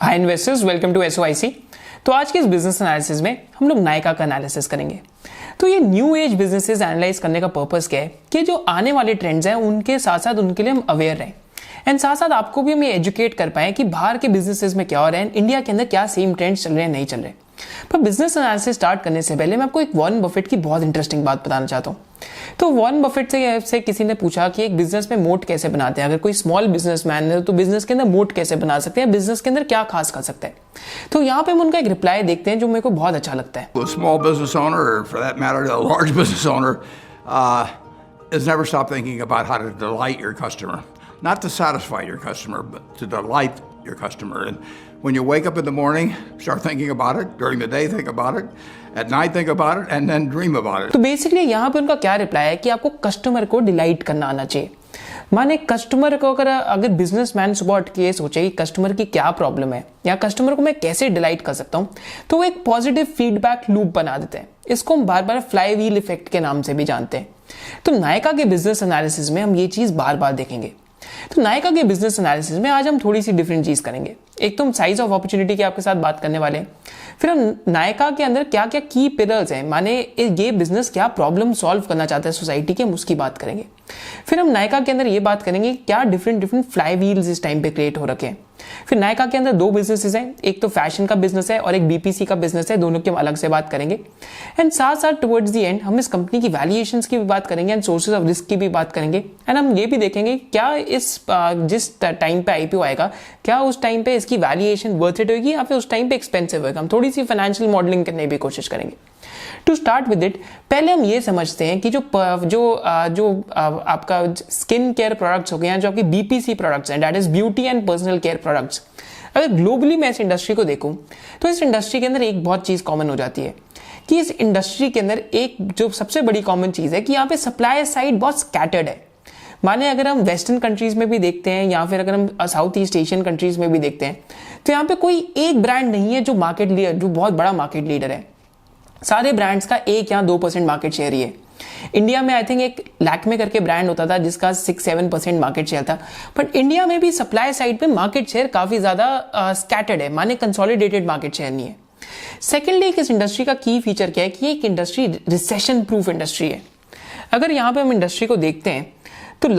Hi investors, welcome to SOIC. तो आज के इस बिजनेस एनालिसिस में हम लोग नायका का एनालिसिस करेंगे। तो ये न्यू एज बिजनेसेस एनालाइज करने का पर्पस क्या है कि जो आने वाले ट्रेंड्स हैं उनके साथ साथ उनके लिए हम अवेयर रहें एंड साथ साथ आपको भी हम ये एजुकेट कर पाएं कि बाहर के बिजनेसेस में क्या हो रहा है, इंडिया के अंदर क्या सेम ट्रेंड्स चल रहे हैं नहीं चल रहे। पर बिजनेस एनालिसिस स्टार्ट करने से पहले मैं आपको एक वॉरेन बफेट की बहुत इंटरेस्टिंग बात बताना चाहता हूँ। तो वॉरेन बफेट से किसी ने पूछा कि एक बिजनेस में मोट कैसे बनाते हैं, अगर कोई स्मॉल बिजनेसमैन है तो बिजनेस के अंदर मोट कैसे बना सकते हैं, बिजनेस के अंदर क्या खास कर सकते हैं। तो यहाँ पे हम उनका एक रिप्लाई देखते हैं जो मेरे को बहुत अच्छा लगता है। Small business owner, or for that matter, a large business owner, is never stop thinking about how to delight your customer, not to satisfy your customer, but to delight your customer. And when you wake up in the morning, start thinking about it. During the day, think about it. At night, think about it, and then dream about it. तो basically यहाँ पे उनका क्या reply है कि आपको customer को delight करना आना चाहिए। माने कस्टमर को अगर बिजनेसमैन सुबह उठ के सोचे कि कस्टमर की क्या प्रॉब्लम है या कस्टमर को मैं कैसे डिलाइट कर सकता हूँ, तो वो एक पॉजिटिव फीडबैक लूप बना देते हैं। इसको हम बार बार फ्लाई व्हील इफेक्ट के नाम से भी जानते हैं। तो नायका के बिजनेस एनालिसिस में हम ये चीज बार बार देखेंगे। तो नायका के बिजनेस एनालिसिस में आज हम थोड़ी सी डिफरेंट चीज करेंगे। एक तो हम साइज ऑफ अपॉर्चुनिटी की आपके साथ बात करने वाले हैं, फिर हम नायका के अंदर क्या क्या की पिलर्स हैं, माने ये बिजनेस क्या प्रॉब्लम सॉल्व करना चाहता है सोसाइटी के, हम उसकी बात करेंगे। फिर हम नायका के अंदर ये बात करेंगे क्या डिफरेंट फ्लाई व्हील्स इस टाइम पे क्रिएट हो रखे हैं। फिर नायका के अंदर दो बिजनेसेस हैं, एक तो फैशन का बिजनेस है और एक बीपीसी का बिजनेस है, दोनों की हम अलग से बात करेंगे। एंड साथ साथ टुवर्ड्स द एंड हम इस कंपनी की वैल्यूएशंस की भी बात करेंगे एंड सोर्सेज ऑफ रिस्क की भी बात करेंगे। एंड हम ये भी देखेंगे क्या जिस टाइम पे आईपीओ आएगा क्या उस टाइम पे इसकी वैल्यूएशन वर्थ इट होगी या फिर उस टाइम पे एक्सपेंसिव होगा। हम थोड़ी सी फाइनेंशियल मॉडलिंग करने की कोशिश करेंगे। टू स्टार्ट विद इट, पहले हम ये समझते हैं कि जो आपका स्किन केयर प्रोडक्ट्स हो गए हैं, जो आपकी बीपीसी प्रोडक्ट्स हैं, that is beauty and personal care products, अगर ग्लोबली मैं इस इंडस्ट्री को देखूं तो इस इंडस्ट्री के अंदर एक बहुत चीज कॉमन हो जाती है कि इस इंडस्ट्री के अंदर एक जो सबसे बड़ी कॉमन चीज है कि यहाँ पे सप्लाई साइड बहुत स्कैटर्ड है। माने अगर हम वेस्टर्न कंट्रीज में भी देखते हैं या फिर अगर हम साउथ ईस्ट एशियन कंट्रीज में भी देखते हैं तो यहाँ पे कोई एक ब्रांड नहीं है जो मार्केट लीडर, जो बहुत बड़ा मार्केट लीडर है। सारे ब्रांड्स का 1 या 2% मार्केट शेयर ही है। इंडिया में आई थिंक एक लैक्मे करके ब्रांड होता था जिसका 6-7% मार्केट शेयर था, बट इंडिया में भी सप्लाई साइड पे मार्केट शेयर काफी ज्यादा स्कैटर्ड है, माने कंसोलिडेटेड मार्केट शेयर नहीं है। सेकेंडली, इस इंडस्ट्री का की फीचर क्या है कि एक इंडस्ट्री रिसेशन प्रूफ इंडस्ट्री है। अगर यहाँ पे हम इंडस्ट्री को देखते हैं तो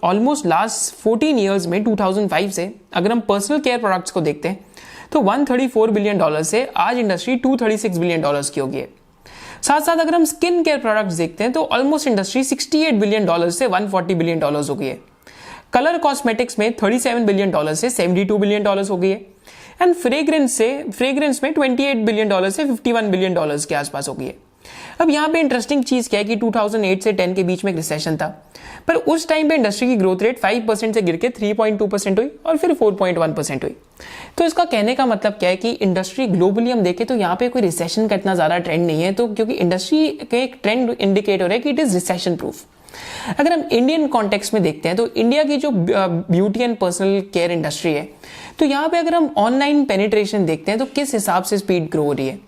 ऑलमोस्ट लास्ट 14 ईयर्स में 2005 से अगर हम पर्सनल केयर प्रोडक्ट्स को देखते हैं तो $134 बिलियन से आज इंडस्ट्री $236 बिलियन की हो गई है। साथ साथ अगर हम स्किन केयर प्रोडक्ट्स देखते हैं तो ऑलमोस्ट इंडस्ट्री $68 बिलियन से $140 बिलियन हो गई है। कलर कॉस्मेटिक्स में $37 बिलियन से $72 बिलियन हो गई है एंड फ्रेग्रेंस में $28 बिलियन से $51 बिलियन के आसपास हो गई है। अब यहाँ पे इंटरेस्टिंग चीज क्या है कि 2008 से 10 के बीच में एक रिसेशन था, पर उस टाइम पे इंडस्ट्री की ग्रोथ रेट 5% से गिर के 3.2% हुई और फिर 4.1% हुई। तो इसका कहने का मतलब क्या है कि इंडस्ट्री ग्लोबली हम देखें तो यहाँ पे कोई रिसेशन का इतना ज्यादा ट्रेंड नहीं है, तो क्योंकि इंडस्ट्री के एक ट्रेंड इंडिकेटर है कि इट इज रिसेशन प्रूफ। अगर हम इंडियन कॉन्टेक्स्ट में देखते हैं तो इंडिया की जो beauty and personal care industry है, तो यहाँ पे अगर हम ऑनलाइन पेनिट्रेशन देखते हैं तो किस हिसाब से स्पीड ग्रो हो रही है।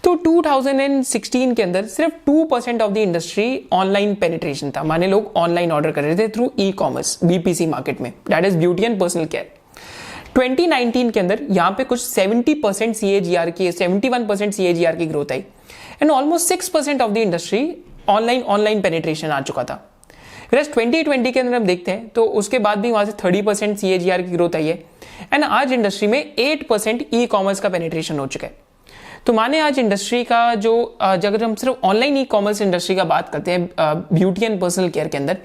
तो 2016 के अंदर सिर्फ 2% of the industry online penetration था, माने लोग ऑनलाइन ऑर्डर कर रहे थे through e commerce BPC market में, that is beauty and personal care. 2019 के अंदर यहाँ पे कुछ 71% CAGR की ग्रोथ आई and almost 6% of the industry online penetration आ चुका था। 2020 के अंदर हम देखते हैं तो उसके बाद भी वहां से 30% CAGR की ग्रोथ आई है एंड आज इंडस्ट्री में 8% ई कॉमर्स का पेनिट्रेशन हो चुका है। तो माने आज इंडस्ट्री का जो अगर हम सिर्फ ऑनलाइन ई कॉमर्स इंडस्ट्री का बात करते हैं ब्यूटी एंड पर्सनल केयर के अंदर,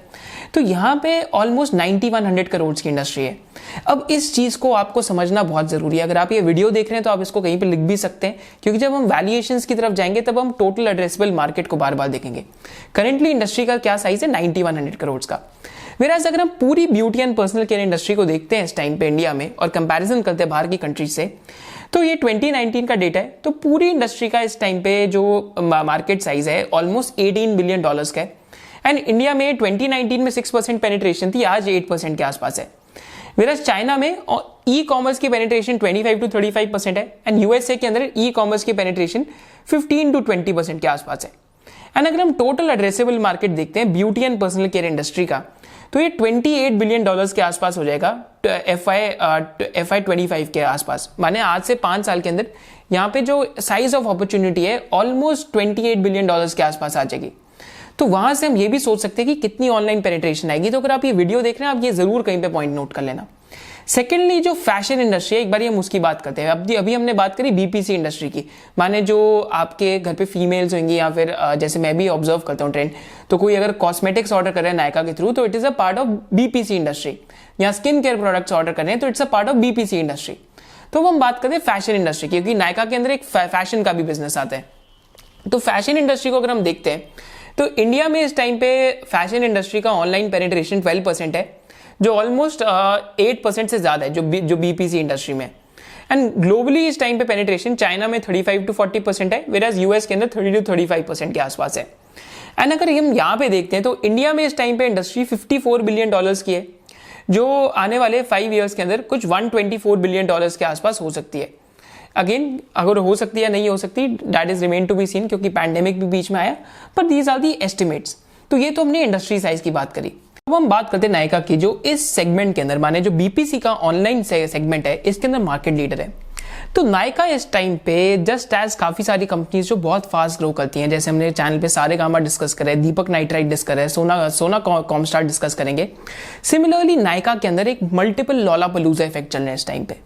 तो यहाँ पे ऑलमोस्ट 9100 करोड़ की इंडस्ट्री है। अब इस चीज को आपको समझना बहुत जरूरी है। अगर आप ये वीडियो देख रहे हैं तो आप इसको कहीं पे लिख भी सकते हैं, क्योंकि जब हम वैल्यूएशंस की तरफ जाएंगे तब हम टोटल एड्रेसेबल मार्केट को बार बार देखेंगे। करेंटली इंडस्ट्री का क्या साइज है 9100 करोड़ का। Whereas अगर हम पूरी beauty and personal care industry को देखते हैं इस टाइम पे इंडिया में और कंपैरिजन करते हैं बाहर की कंट्रीज से, तो ये 2019 का डेटा है। तो पूरी इंडस्ट्री का इस टाइम पे जो मार्केट साइज है ऑलमोस्ट $18 बिलियन का है एंड इंडिया में 2019 में 6% पेनिट्रेशन थी, आज 8% के आसपास है। Whereas चाइना में ई कॉमर्स की पेनिट्रेशन 25 to 35% है एंड यूएसए के अंदर ई कॉमर्स की पेनिट्रेशन 15 to 20% के आसपास है। एंड अगर हम टोटल एड्रेसेबल मार्केट देखते हैं beauty and personal care industry का, तो ये $28 बिलियन के आसपास हो जाएगा FY 25 के आसपास। माने आज से 5 साल के अंदर यहाँ पे जो साइज ऑफ अपॉर्चुनिटी है ऑलमोस्ट $28 बिलियन के आसपास आ जाएगी। तो वहां से हम ये भी सोच सकते हैं कि कितनी ऑनलाइन पेनिट्रेशन आएगी। तो अगर आप ये वीडियो देख रहे हैं, आप ये जरूर कहीं पे पॉइंट नोट कर लेना। सेकेंडली, जो फैशन इंडस्ट्री है, एक बार हम उसकी बात करते हैं। अभी हमने बात करी बीपीसी इंडस्ट्री की, माने जो आपके घर पे फीमेल्स होंगी या फिर जैसे मैं भी ऑब्जर्व करता हूँ ट्रेंड, तो कोई अगर कॉस्मेटिक्स ऑर्डर कर रहे हैं नायका के थ्रू तो it is a part of BPC industry, या स्किन केयर प्रोडक्ट्स ऑर्डर कर रहे हैं तो it's a part of BPC industry. तो हम बात करते हैं फैशन इंडस्ट्री की, क्योंकि नायका के अंदर एक फैशन का भी बिजनेस आता है। तो फैशन इंडस्ट्री को अगर हम देखते हैं तो इंडिया में इस टाइम पे फैशन इंडस्ट्री का ऑनलाइन पेनिट्रेशन 12% है, जो ऑलमोस्ट 8% से ज्यादा है जो बीपीसी इंडस्ट्री में। एंड ग्लोबली इस टाइम पे पेनिट्रेशन चाइना में 35 to 40% है, वेराज यूएस के अंदर 30 to 35% के आसपास है। एंड अगर हम यहाँ पे देखते हैं तो इंडिया में इस टाइम पे इंडस्ट्री $54 बिलियन की है, जो आने वाले 5 ईयर्स के अंदर कुछ $124 बिलियन के आसपास हो सकती है। अगेन, अगर हो सकती है या नहीं हो सकती, that is remain to be seen, क्योंकि पैंडेमिक भी बीच में आया, पर दीज आर दी एस्टिमेट्स। तो ये तो हमने इंडस्ट्री साइज की बात करी। अब हम बात करते हैं नायका की, जो इस सेगमेंट के अंदर, माने जो बीपीसी का ऑनलाइन सेगमेंट है, इसके अंदर मार्केट लीडर है। तो नायका इस टाइम पे जस्ट एज काफी सारी कंपनीज जो बहुत फास्ट ग्रो करती हैं, जैसे हमने चैनल पे सारेगामा डिस्कस करे, दीपक नाइट्राइट डिस्कस करे, सोना कॉमस्टार डिस्कस करेंगे। सिमिलरली नायका के अंदर एक मल्टीपल लोलापलूजा इफेक्ट चल रहे हैं इस टाइम पे।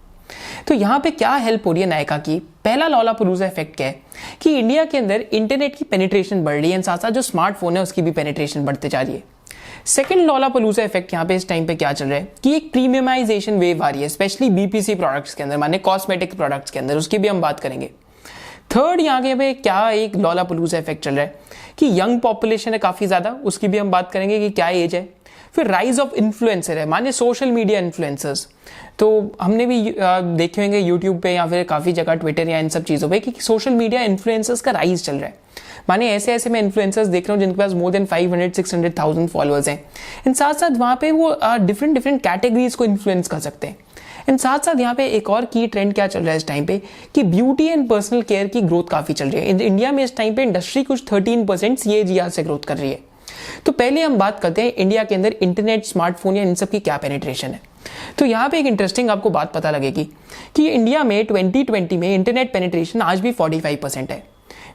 तो यहाँ पे क्या हेल्प हो रही है नायका की? पहला लोलापलूजा इफेक्ट क्या है कि इंडिया के अंदर इंटरनेट की पेनिट्रेशन बढ़ रही है, साथ साथ जो स्मार्टफोन है उसकी भी पेनिट्रेशन बढ़ते जा रही है। सेकंड लोलापलूजा इफेक्ट यहाँ पे इस टाइम पे क्या चल रहा है कि एक प्रीमियमाइजेशन वेव आ रही है, स्पेशली बीपीसी प्रोडक्ट्स के अंदर, माने कॉस्मेटिक प्रोडक्ट्स के अंदर, उसकी भी हम बात करेंगे। थर्ड, यहाँ के पे क्या एक लोलापलूजा इफेक्ट चल रहा है कि यंग पॉपुलेशन है काफी ज्यादा, उसकी भी हम बात करेंगे कि क्या एज है। फिर राइज ऑफ इन्फ्लुएंसर है, माने सोशल मीडिया इन्फ्लुएंसर्स। तो हमने भी देखे होंगे यूट्यूब पे या फिर काफी जगह ट्विटर या इन सब चीजों पे कि सोशल मीडिया इन्फ्लुएंसर्स का राइज चल रहा है। माने ऐसे ऐसे मैं इन्फ्लुएंसर्स देख रहा हूँ जिनके पास मोर देन 500-600,000 फॉलोअर्स हैं। इन साथ साथ वहाँ पे वो डिफरेंट कैटेगरीज को इन्फ्लुएंस कर सकते हैं। इन साथ साथ यहाँ पे एक और की ट्रेंड क्या चल रहा है इस टाइम पे कि ब्यूटी एंड पर्सनल केयर की ग्रोथ काफी चल रही है। इंडिया में इस टाइम पे इंडस्ट्री कुछ 13% CAGR से ग्रोथ कर रही है। तो पहले हम बात करते हैं इंडिया के अंदर इंटरनेट, स्मार्टफोन या इन सब की क्या पेनिट्रेशन है। तो यहाँ पे एक इंटरेस्टिंग आपको बात पता लगेगी कि इंडिया में 2020 में इंटरनेट पेनिट्रेशन आज भी 45% है,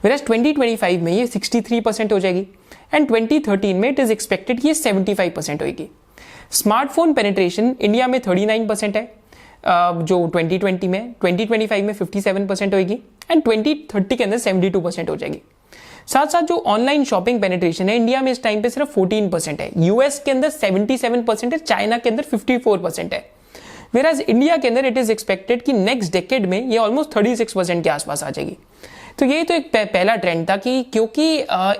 whereas 2025 में ये 63% हो जाएगी एंड 2013 में इट इज एक्सपेक्टेड कि ये 75% होगी। स्मार्टफोन पेनिट्रेशन इंडिया में 39% है, जो 2020 में, 2025 में 57% होगी एंड 2030 के अंदर 72% हो जाएगी। साथ साथ जो ऑनलाइन शॉपिंग पेनिट्रेशन है इंडिया में इस टाइम पे सिर्फ 14% है, यूएस के अंदर 77% है, चाइना के अंदर 54% है, वेराज इंडिया के अंदर इट इज एक्सपेक्टेड कि नेक्स्ट डेकेड में ये ऑलमोस्ट 36% के आसपास आ जाएगी। तो ये तो एक पहला ट्रेंड था कि क्योंकि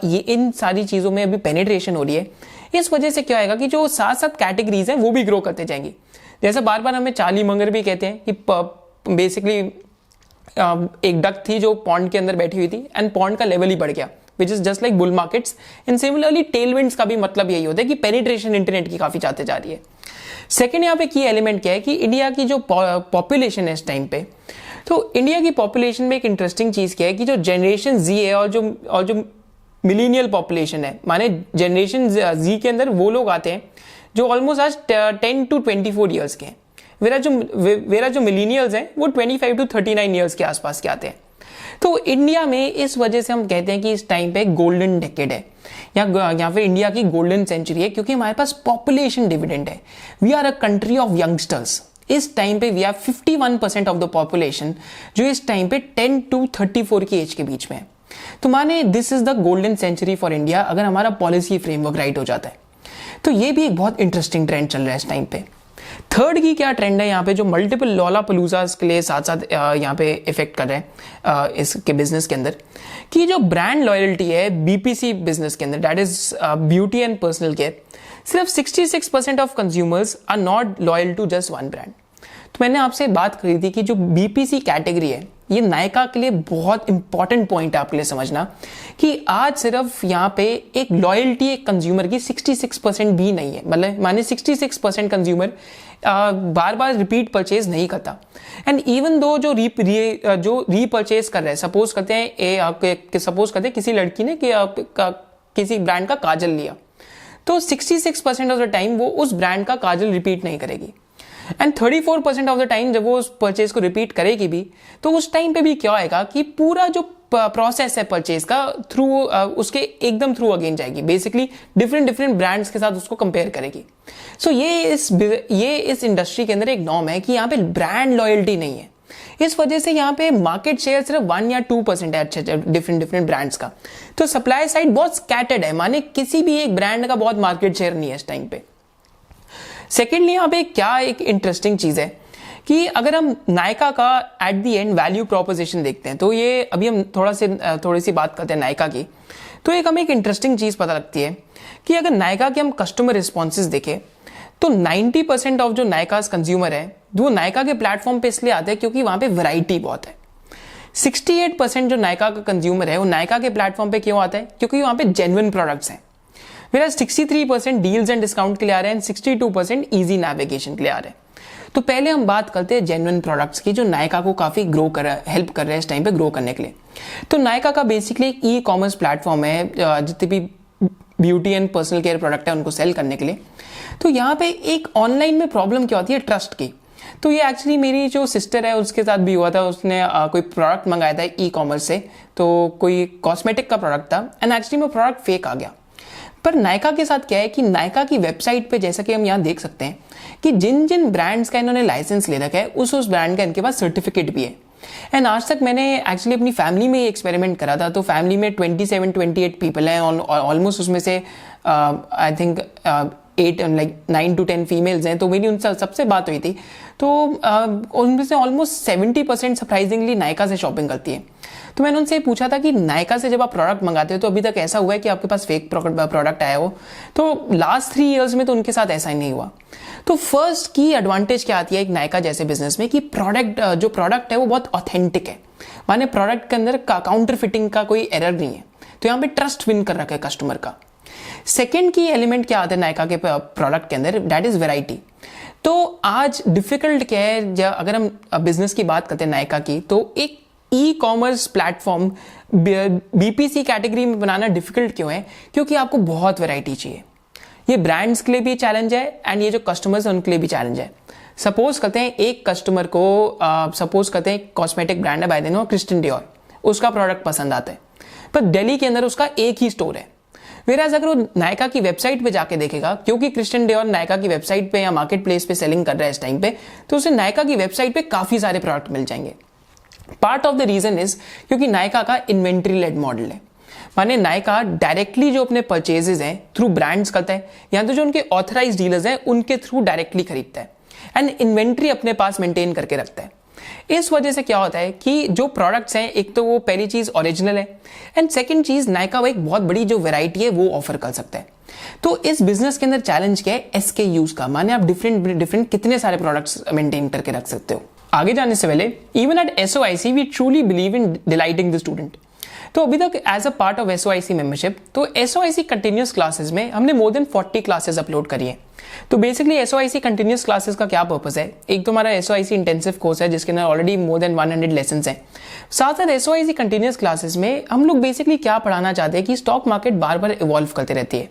ये इन सारी चीजों में अभी पेनिट्रेशन हो रही है, इस वजह से क्या होगा कि जो साथ साथ कैटेगरीज हैं वो भी ग्रो करते जाएंगी। जैसे बार बार हमें चार्ली मंगर भी कहते हैं कि बेसिकली एक डक थी जो पॉन्ड के अंदर बैठी हुई थी एंड पॉन्ड का लेवल ही बढ़ गया, which is just like bull markets. And similarly tailwinds का भी मतलब यही होता है कि पेनिट्रेशन इंटरनेट की काफी जाते जा रही है। सेकेंड यहाँ पे की एलिमेंट क्या है कि इंडिया की जो पॉपुलेशन है इस टाइम पे, तो इंडिया की पॉपुलेशन में एक इंटरेस्टिंग चीज क्या है कि जो जनरेशन जी है और जो मिलीनियल पॉपुलेशन है, माने जनरेशन जी के अंदर वो लोग आते हैं जो ऑलमोस्ट आज 10 to 24 ईयर्स के हैं, वेरा जो मिलीनियल्स हैं वो 25 to 39 ईयर्स के आसपास के आते हैं। तो इंडिया में इस वजह से हम कहते हैं कि इस टाइम पे गोल्डन डेकेड है या फिर इंडिया की गोल्डन सेंचुरी है, क्योंकि हमारे पास पॉपुलेशन डिविडेंड है। We are a country of youngsters. इस टाइम पे we are 51% of the population जो इस टाइम पे 10 to 34 की एज के बीच में है। तो माने this is the golden century for India अगर हमारा पॉलिसी फ्रेमवर्क राइट हो जाता है। तो ये भी एक बहुत इंटरेस्टिंग ट्रेंड चल रहा है इस टाइम पे। थर्ड की क्या ट्रेंड है यहाँ पे जो मल्टीपल लोलापलूजास के लिए साथ साथ यहाँ पे इफेक्ट कर रहे हैं इसके बिजनेस के अंदर, कि जो ब्रांड लॉयल्टी है बीपीसी बिजनेस के अंदर, that is beauty and personal care, सिर्फ 66% of consumers are not loyal to just one brand. तो मैंने आपसे बात करी थी कि जो बीपीसी कैटेगरी है ये नायका के लिए बहुत इंपॉर्टेंट पॉइंट है आपके लिए समझना, कि आज सिर्फ यहाँ पे एक लॉयल्टी एक कंज्यूमर की 66% भी नहीं है, मतलब माने 66% कंज्यूमर बार बार रिपीट परचेज नहीं करता। एंड इवन दो जो रीपरचेज कर रहे हैं, सपोज करते हैं किसी लड़की ने किसी ब्रांड का काजल लिया, तो 66% ऑफ द टाइम वो उस ब्रांड का काजल रिपीट नहीं करेगी, एंड 34% ऑफ द टाइम जब वो उस परचेज को रिपीट करेगी भी, तो उस टाइम पे भी क्या होएगा कि पूरा जो प्रोसेस है परचेज का थ्रू उसके एकदम थ्रू अगेन जाएगी, बेसिकली डिफरेंट ब्रांड्स के साथ उसको कंपेयर करेगी। सो ये इस इंडस्ट्री के अंदर एक नॉर्म है कि यहाँ पे ब्रांड लॉयल्टी नहीं है। इस वजह से यहाँ पे मार्केट शेयर सिर्फ 1 या 2% है अच्छे डिफरेंट ब्रांड्स का। तो सप्लाई साइड बहुत स्कैटर्ड है, माने किसी भी एक ब्रांड का बहुत मार्केट शेयर नहीं है इस टाइम पे। सेकेंडली यहाँ पे क्या एक इंटरेस्टिंग चीज है कि अगर हम नायका का at the end value proposition देखते हैं, तो ये अभी हम थोड़ी सी बात करते हैं नायका की, तो हमें एक इंटरेस्टिंग चीज पता लगती है कि अगर नायका के हम कस्टमर रिस्पॉन्सेज देखें तो 90% ऑफ जो नायका कंज्यूमर है वो नायका के प्लेटफॉर्म पे इसलिए आते हैं क्योंकि वहां पे वैरायटी बहुत है। 68% जो नायका का कंज्यूमर है वो नायका के प्लेटफॉर्म पे क्यों आता है, क्योंकि वहां पे जेन्युइन प्रोडक्ट्स हैं। मेरा 63% डील्स एंड डिस्काउंट के लिए आ रहे हैं, 62% इजी नेविगेशन के लिए आ रहे हैं। तो पहले हम बात करते हैं जेन्युइन प्रोडक्ट्स की, जो नायका को काफी हेल्प कर रहे हैं इस टाइम पे ग्रो करने के लिए। तो नायका का बेसिकली एक ई कॉमर्स प्लेटफॉर्म है जितने भी beauty and personal care product है उनको सेल करने के लिए। तो यहाँ पे एक ऑनलाइन में प्रॉब्लम क्या होती है, ट्रस्ट की। तो ये एक्चुअली मेरी जो सिस्टर है उसके साथ भी हुआ था, उसने कोई प्रोडक्ट मंगाया था ई कॉमर्स से, तो कोई कॉस्मेटिक का प्रोडक्ट था एंड एक्चुअली वो प्रोडक्ट फेक आ गया। पर नायका के साथ क्या है कि नायका की वेबसाइट पे जैसा कि हम यहाँ देख सकते हैं कि जिन जिन ब्रांड्स का इन्होंने लाइसेंस ले रखा है उस ब्रांड का इनके पास सर्टिफिकेट भी है। एंड आज तक मैंने एक्चुअली अपनी फैमिली में एक्सपेरिमेंट करा था, तो फैमिली में 27-28 पीपल हैं, ऑलमोस्ट उसमें से आई थिंक 9 to 10 फीमेल्स हैं। तो मेरी उनसे सबसे बात हुई थी, तो उनमें से ऑलमोस्ट 70% सरप्राइजिंगली नायका से शॉपिंग करती है। तो मैंने उनसे पूछा था कि नायका से जब आप प्रोडक्ट मंगाते हो तो अभी तक ऐसा हुआ है कि आपके पास फेक प्रोडक्ट आया हो? तो लास्ट 3 years में तो उनके साथ ऐसा ही नहीं हुआ। तो फर्स्ट की एडवांटेज क्या आती है एक नायका जैसे बिजनेस में कि जो प्रोडक्ट है वो बहुत ऑथेंटिक है, माने प्रोडक्ट के अंदर काउंटर फिटिंग का कोई एरर नहीं है। तो यहाँ पे ट्रस्ट विन कर रखा है कस्टमर का। सेकेंड की एलिमेंट क्या आता है नायका के प्रोडक्ट के अंदर, दैट इज वेराइटी। तो आज डिफिकल्ट क्या है, अगर हम बिजनेस की बात करते हैं नायका की, तो एक e commerce platform BPC category में बनाना डिफिकल्ट क्यों है, क्योंकि आपको बहुत वैरायटी चाहिए। ये ब्रांड्स के लिए भी चैलेंज है एंड ये जो कस्टमर्स हैं उनके लिए भी चैलेंज है। सपोज करते हैं एक कस्टमर को सपोज करते हैं कॉस्मेटिक ब्रांड है by the name of Christian Dior, उसका प्रोडक्ट पसंद आता है, पर दिल्ली के अंदर उसका एक ही स्टोर है। वेराज अगर वो नायका की वेबसाइट पे जाके देखेगा, क्योंकि क्रिस्टियन डियोर नायका की वेबसाइट पे या मार्केट प्लेस पे सेलिंग कर रहा है इस टाइम पे, तो उसे नायका की वेबसाइट पे काफी सारे प्रोडक्ट मिल जाएंगे। Part of the reason is क्योंकि नायका का इन्वेंट्री लेड मॉडल है, माने नायका डायरेक्टली जो अपने परचेजेस हैं थ्रू ब्रांड्स करता है, या तो जो उनके ऑथराइज्ड डीलर्स हैं उनके थ्रू डायरेक्टली खरीदता है एंड इन्वेंट्री अपने पास मेंटेन करके रखता है। इस वजह से क्या होता है कि जो प्रोडक्ट्स हैं, एक तो वो पहली चीज ओरिजिनल है एंड सेकंड चीज नायका वो एक बहुत बड़ी जो वैरायटी है वो ऑफर कर सकता है। तो इस बिजनेस के अंदर चैलेंज क्या है, SKUs का, माने आप डिफरेंट कितने सारे प्रोडक्ट्स मेंटेन करके रख सकते हो। आगे जाने से पहले even at SOIC we truly believe in delighting the student. तो अभी तक as a part of SOIC membership, तो SOIC कंटिन्यूस क्लासेस में हमने मोर देन 40 क्लासेस अपलोड करी है। तो बेसिकली SOIC कंटिन्यूस क्लासेस का क्या पर्पस है, एक तो हमारा SOIC इंटेंसिव कोर्स है जिसके अंदर ऑलरेडी मोर देन 100 लेसन्स हैं। साथ साथ SOIC कंटिन्यूस क्लासेस में हम लोग बेसिकली क्या पढ़ाना चाहते हैं कि स्टॉक मार्केट बार बार इवॉल्व करते रहती है,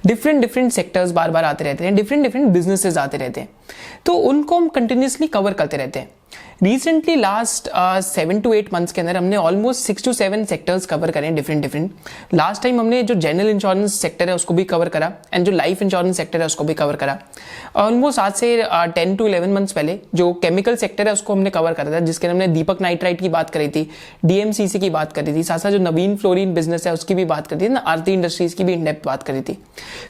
डिफरेंट सेक्टर्स बार बार आते रहते हैं, डिफरेंट बिजनेसेस आते रहते हैं, तो उनको हम कंटिन्यूसली कवर करते रहते हैं। रिसेंटली लास्ट 7 to 8 मंथ्स के अंदर हमने ऑलमोस्ट 6 to 7 सेक्टर्स कवर करें डिफरेंट। लास्ट टाइम हमने जो जनरल इंश्योरेंस सेक्टर है उसको भी कवर करा एंड जो लाइफ इंश्योरेंस सेक्टर है उसको भी कवर करा। ऑलमोस्ट आज से 10 to 11 मंथ्स पहले जो केमिकल सेक्टर है उसको हमने कवर करा था, जिसके हमने दीपक नाइट्राइट की बात करी थी, DMCC की बात करी थी, साथ साथ जो नवीन फ्लोरीन बिजनेस है उसकी भी बात करी थी ना, आरती इंडस्ट्रीज की भी इनडेप्थ बात करी थी।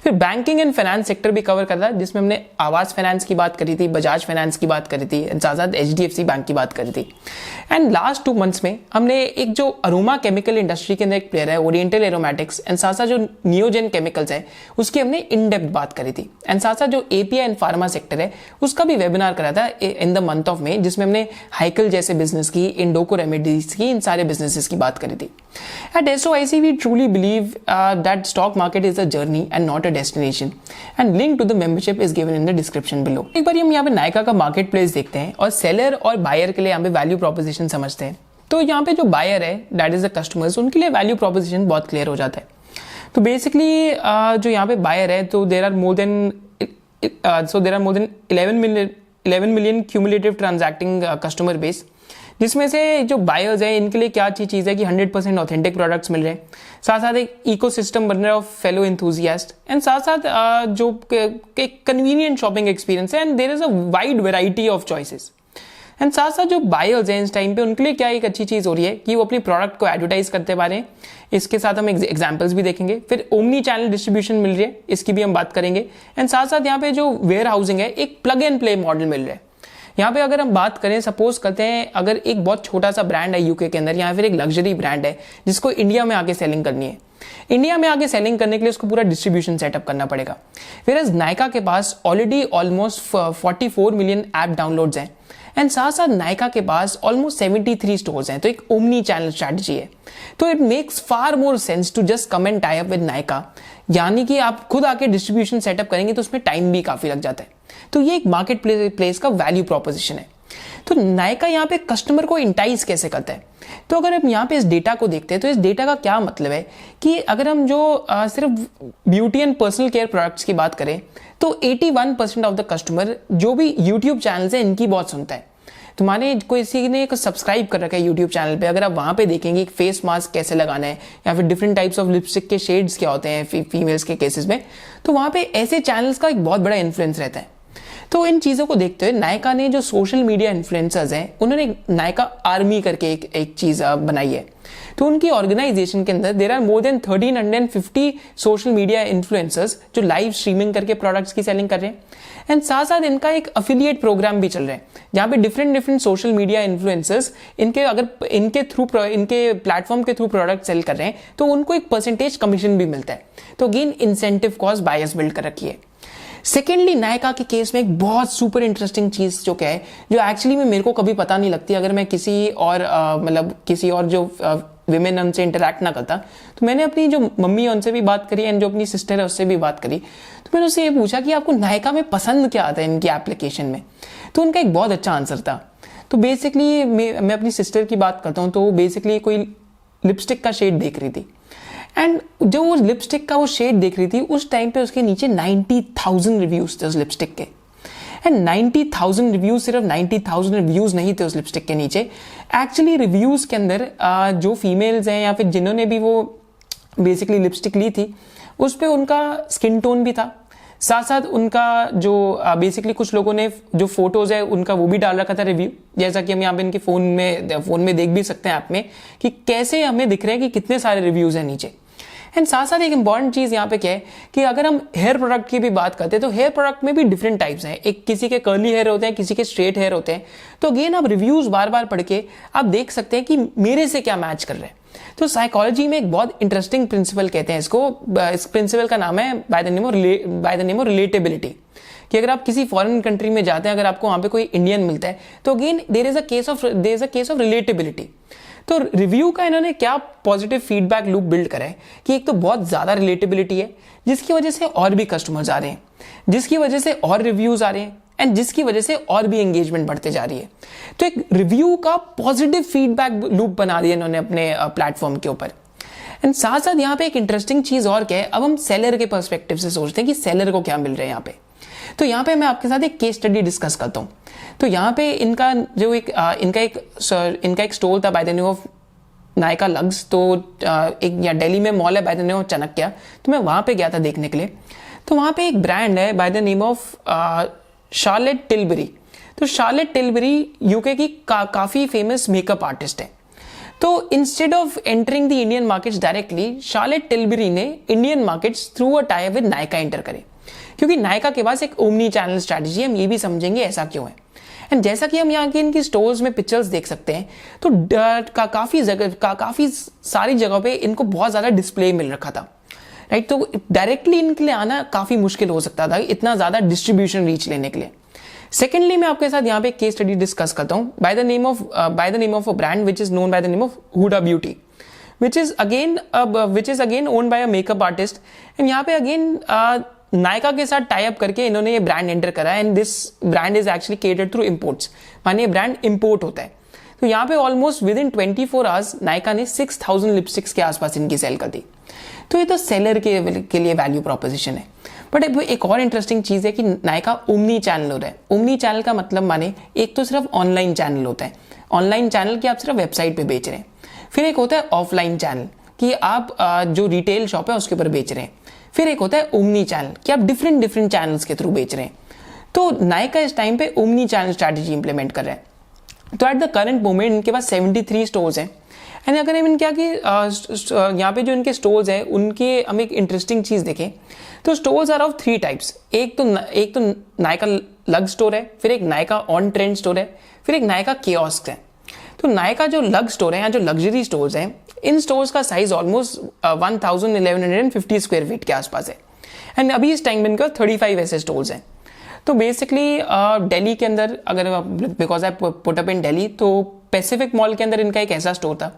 फिर बैंकिंग एंड फाइनेंस सेक्टर भी कवर करा था, जिसमें हमने आवास फाइनेंस की बात करी थी, बजाज फाइनेंस की बात करी थी, साथ साथ HDFC बैंक की बात करी थी। एंड लास्ट 2 मंथ्स में हमने एक जो अरोमा केमिकल इंडस्ट्री के अंदर एक प्लेयर है ओरिएंटल एरोमेटिक्स, एंड साथ साथ जो नियोजन केमिकल्स है उसकी हमने इन डेप्थ बात करी थी। एंड साथ साथ जो API एंड फार्मा सेक्टर है उसका भी वेबिनार करा था in the month of May, जिसमें हमने हाइकल जैसे बिजनेस की, इंडोको रेमेडीज की, इन सारे बिजनेसेस की बात करी थी। At SOIC we truly believe that stock market is a journey and not a destination, and link to the membership is given in the description below. एक बार हम यहाँ पे नायका का मार्केट प्लेस देखते हैं और सेलर और बायर के लिए यहाँ पे वैल्यू प्रोपोजिशन समझते हैं। तो यहाँ पे जो बायर है दैट इज द कस्टमर्स, उनके लिए वैल्यू प्रोपोजिशन बहुत क्लियर हो जाता है। तो बेसिकली जो यहाँ पे बायर है, तो there are more than 11 million cumulative transacting customer base, जिसमें से जो बायर्स है इनके लिए क्या अच्छी चीज़ है कि 100% ऑथेंटिक प्रोडक्ट्स मिल रहे हैं, साथ साथ एक इकोसिस्टम बन रहा है ऑफ फेलो एंथुजियास्ट, एंड साथ साथ जो कन्वीनियंट शॉपिंग एक्सपीरियंस है, and there is a wide variety of choices. And साथ साथ जो बायर्स हैं इस टाइम पे उनके लिए क्या एक अच्छी चीज़ हो रही है कि वो अपनी प्रोडक्ट को एडवर्टाइज करते पा रहे हैं। इसके साथ हम एग्जाम्पल्स भी देखेंगे, फिर ओमनी चैनल डिस्ट्रीब्यूशन मिल रही है, इसकी भी हम बात करेंगे। एंड साथ साथ यहाँ पे जो वेयर हाउसिंग है एक प्लग एंड प्ले मॉडल मिल रहा है। यहाँ पे अगर हम बात करें, सपोज करते हैं अगर एक बहुत छोटा सा ब्रांड है यूके के अंदर, या फिर एक लग्जरी ब्रांड है जिसको इंडिया में आके सेलिंग करनी है, इंडिया में आके सेलिंग करने के लिए उसको पूरा डिस्ट्रीब्यूशन सेटअप करना पड़ेगा। फिर नायका के पास already almost 44 million app downloads हैं, एंड साथ साथ नायका के पास ऑलमोस्ट 73 स्टोर्स हैं, तो एक ओमनी चैनल स्ट्रैटेजी है। तो it makes far more sense to just come and tie up with Nykaa, यानी कि आप खुद आके डिस्ट्रीब्यूशन सेटअप करेंगे तो उसमें टाइम भी काफी लग जाता है। तो ये एक मार्केट प्लेस का वैल्यू प्रोपोजिशन है। तो नायका यहाँ पे कस्टमर को इंटाइज कैसे करता है, तो अगर हम यहाँ पे इस डेटा को देखते हैं तो इस डेटा का क्या मतलब है कि अगर हम जो सिर्फ beauty and personal care products की बात करें तो 81% ऑफ द कस्टमर जो भी यूट्यूब चैनल्स हैं इनकी बहुत सुनता है। तो माने किसी ने सब्सक्राइब कर रखा है यूट्यूब चैनल पे, अगर आप वहां पे देखेंगे फेस मास्क कैसे लगाना है या फिर डिफरेंट टाइप्स ऑफ लिपस्टिक के शेड्स क्या होते हैं फीमेल्स के केसेस में, तो वहां पे ऐसे चैनल्स का एक बहुत बड़ा इन्फ्लुएंस रहता है। तो इन चीज़ों को देखते हुए नायका ने जो सोशल मीडिया इन्फ्लुएंसर्स हैं उन्होंने नायका आर्मी करके एक चीज़ बनाई है। तो उनकी ऑर्गेनाइजेशन के अंदर there are more than 1350 social media influencers जो लाइव स्ट्रीमिंग करके प्रोडक्ट्स की सेलिंग कर रहे हैं, एंड साथ साथ इनका एक अफिलिएट प्रोग्राम भी चल रहा है जहाँ पे डिफरेंट सोशल मीडिया इन्फ्लुएंसर्स इनके प्लेटफॉर्म के थ्रू प्रोडक्ट सेल कर रहे हैं तो उनको एक परसेंटेज कमीशन भी मिलता है। तो अगेन इंसेंटिव कॉस्ट बायस बिल्ड कर रखी है। सेकेंडली नायका के केस में एक बहुत सुपर इंटरेस्टिंग चीज जो क्या है, जो एक्चुअली में मेरे को कभी पता नहीं लगती अगर मैं किसी और जो विमेन उनसे इंटरेक्ट ना करता। तो मैंने अपनी जो मम्मी है उनसे भी बात करी एंड जो अपनी सिस्टर है उससे भी बात करी, तो मैंने उससे ये पूछा कि आपको नायका में पसंद क्या आता है इनकी एप्लीकेशन में। तो उनका एक बहुत अच्छा आंसर था। तो बेसिकली मैं अपनी सिस्टर की बात करता हूँ, तो बेसिकली कोई लिपस्टिक का शेड देख रही थी, एंड जो वो लिपस्टिक का वो शेड देख रही थी उस टाइम पे उसके नीचे 90,000 रिव्यूज थे उस लिपस्टिक के। एंड 90,000 रिव्यूज, सिर्फ 90,000 रिव्यूज नहीं थे उस लिपस्टिक के नीचे, एक्चुअली रिव्यूज के अंदर जो फीमेल्स हैं या फिर जिन्होंने भी वो बेसिकली लिपस्टिक ली थी उस पर उनका स्किन टोन भी था, साथ साथ उनका जो बेसिकली कुछ लोगों ने जो फोटोज है उनका वो भी डाल रखा था रिव्यू, जैसा कि हम यहाँ पे इनके फोन में देख भी सकते हैं ऐप में कि कैसे हमें दिख रहे हैं कि कितने सारे रिव्यूज हैं नीचे। एंड साथ साथ एक इंपॉर्टेंट चीज यहाँ पे क्या है कि अगर हम हेयर प्रोडक्ट की भी बात करते हैं तो हेयर प्रोडक्ट में भी डिफरेंट टाइप्स हैं, एक किसी के कर्ली हेयर होते हैं, किसी के स्ट्रेट हेयर होते हैं। तो अगेन आप रिव्यूज बार बार पढ़ के आप देख सकते हैं कि मेरे से क्या मैच कर रहे हैं। तो साइकोलॉजी में एक बहुत इंटरेस्टिंग प्रिंसिपल कहते हैं इसको, इस प्रिंसिपल का नाम है by the name of relatability, कि अगर आप किसी फॉरेन कंट्री में जाते हैं, अगर आपको वहां पे कोई इंडियन मिलता है तो again there is a case of relatability. तो रिव्यू का इन्होंने क्या पॉजिटिव फीडबैक लूप बिल्ड करा है कि एक तो बहुत ज्यादा रिलेटेबिलिटी है जिसकी वजह से और भी कस्टमर्स आ रहे हैं, जिसकी वजह से और रिव्यूज आ रहे हैं, एंड जिसकी वजह से और भी एंगेजमेंट बढ़ते जा रही है। तो एक रिव्यू का पॉजिटिव फीडबैक लूप बना दिया इन्होंने अपने प्लेटफॉर्म के ऊपर। एंड साथ साथ यहाँ पे एक इंटरेस्टिंग चीज और क्या है, अब हम सेलर के पर्सपेक्टिव से सोचते हैं कि सेलर को क्या मिल रहा है यहाँ पे। तो यहाँ पे मैं आपके साथ एक केस स्टडी डिस्कस करता हूँ। तो यहाँ पे इनका एक स्टोर था by the name of Nykaa Luxe. तो एक यहाँ दिल्ली में मॉल है by the name of Chanakya, तो मैं वहाँ पे गया था देखने के लिए। तो वहाँ पे एक ब्रांड है by the name of Charlotte Tilbury. तो शार्लेट टिलबरी यूके की काफ़ी फेमस मेकअप आर्टिस्ट है। तो instead of entering the Indian markets directly, Charlotte Tilbury ने Indian markets through a tie with Nykaa enter करे, क्योंकि नायका के पास एक ओमनी चैनल स्ट्रैटेजी है। हम ये भी समझेंगे ऐसा क्यों है। एंड जैसा कि हम यहाँ के इनकी स्टोर्स में पिक्चर्स देख सकते हैं तो काफ़ी सारी जगह पे इनको बहुत ज़्यादा डिस्प्ले मिल रखा था, राइट। तो डायरेक्टली इनके लिए आना काफ़ी मुश्किल हो सकता था इतना ज़्यादा डिस्ट्रीब्यूशन रीच लेने के लिए। सेकेंडली मैं आपके साथ यहाँ पे केस स्टडी डिस्कस करता हूँ by the name of a brand which is known by the name of Huda Beauty, which is again owned by a makeup artist। And यहाँ पे अगेन नायका के साथ टाई अप करके इन्होंने ये ब्रांड एंटर करा, and this brand is actually catered through imports, माने ये ब्रांड इंपोर्ट होता है। तो यहाँ पे almost with in 24 hours Nykaa ने 6,000 लिपस्टिक्स के आसपास इनकी सेल कर दी। तो ये तो सेलर के लिए वैल्यू प्रोपोजिशन है। बट एक और इंटरेस्टिंग चीज़ है कि नायका ओमनी चैनल हो रहा है। ओमनी चैनल का मतलब माने एक तो सिर्फ ऑनलाइन चैनल होता है, ऑनलाइन चैनल कि आप सिर्फ वेबसाइट पे बेच रहे हैं, फिर एक होता है ऑफलाइन चैनल कि आप जो रिटेल शॉप है उसके ऊपर बेच रहे हैं, फिर एक होता है ओमनी चैनल कि आप डिफरेंट चैनल्स के थ्रू बेच रहे हैं। तो नायका इस टाइम पे ओमनी चैनल स्ट्रैटेजी इंप्लीमेंट कर रहे हैं। तो एट द करंट मोमेंट इनके पास 73 स्टोर्स हैं। एंड अगर हम क्या कि यहाँ पे जो इनके स्टोर्स हैं उनके हम एक इंटरेस्टिंग चीज़ देखें तो स्टोर्स आर ऑफ 3 टाइप्स। एक तो नायका लग स्टोर है, फिर एक नायका ऑन ट्रेंड स्टोर है, फिर एक नायका कियोस्क है। तो नायका जो लग स्टोर है या जो लग्जरी स्टोर्स हैं, इन स्टोर्स का साइज ऑलमोस्ट 1150 स्क्वायर फीट के आसपास है। एंड अभी इस टाइम में इनका 35 ऐसे स्टोर्स हैं। तो बेसिकली दिल्ली के अंदर अगर because I put up in Delhi, तो पैसिफिक मॉल के अंदर इनका एक ऐसा स्टोर था।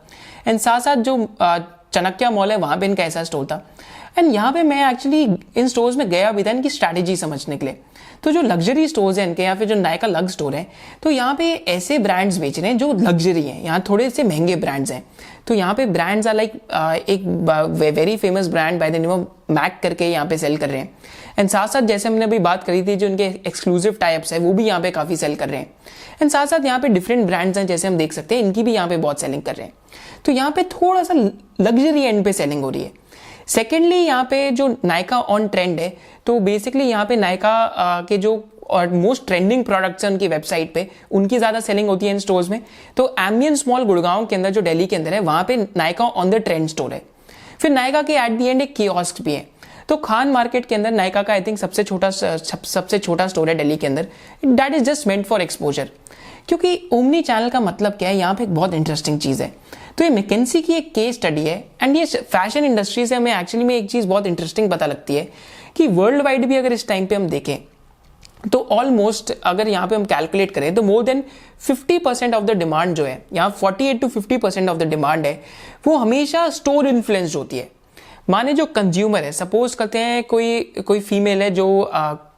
एंड साथ साथ जो चाणक्य मॉल है वहाँ पे इनका ऐसा स्टोर था। एंड यहाँ पे मैं एक्चुअली इन स्टोर्स में गया भी था इनकी स्ट्रैटेजी समझने के लिए। तो जो लग्जरी स्टोर्स हैं इनके, या फिर जो नायका लग स्टोर है, तो यहाँ पे ऐसे ब्रांड्स बेच रहे हैं जो लग्जरी हैं, यहाँ थोड़े से महंगे ब्रांड्स हैं। तो यहाँ पे ब्रांड्स आर लाइक एक very famous brand by the name of MAC करके यहाँ पे सेल कर रहे हैं। एंड साथ साथ जैसे हमने अभी बात करी थी जो इनके एक्सक्लूसिव टाइप्स है वो भी यहाँ पे काफ़ी सेल कर रहे हैं। एंड साथ साथ यहाँ पे डिफरेंट ब्रांड्स हैं जैसे हम देख सकते हैं, इनकी भी यहाँ पे बहुत सेलिंग कर रहे हैं। तो यहाँ पे थोड़ा सा लग्जरी एंड पे सेलिंग हो रही है। सेकेंडली यहाँ पे जो नायका ऑन ट्रेंड है, तो बेसिकली यहाँ पे नायका के जो और मोस्ट ट्रेंडिंग प्रोडक्ट्स हैं उनकी वेबसाइट पे, उनकी ज़्यादा सेलिंग होती है इन स्टोर्स में। तो एम्बियंस मॉल गुड़गांव के अंदर जो दिल्ली के अंदर है, वहाँ पे Nykaa on the trend store है। फिर नायका के एट दी एंड एक कियोस्क भी है। तो खान मार्केट के अंदर नायका का आई थिंक सबसे छोटा स्टोर है दिल्ली के अंदर। That is just meant for exposure. क्योंकि ओमनी चैनल का मतलब क्या है, यहाँ पे एक बहुत इंटरेस्टिंग चीज़ है। तो ये मैकेंसी की एक केस स्टडी है। एंड ये फैशन इंडस्ट्री से हमें एक्चुअली में एक चीज़ बहुत इंटरेस्टिंग पता लगती है कि वर्ल्ड वाइड भी अगर इस टाइम पे हम देखें तो ऑलमोस्ट अगर यहाँ पे हम कैलकुलेट करें तो more than 50% of the demand जो है, यहाँ 48 to 50% ऑफ द डिमांड है, वो हमेशा स्टोर इन्फ्लुएंस्ड होती है। माने जो कंज्यूमर है, सपोज करते हैं कोई फीमेल है जो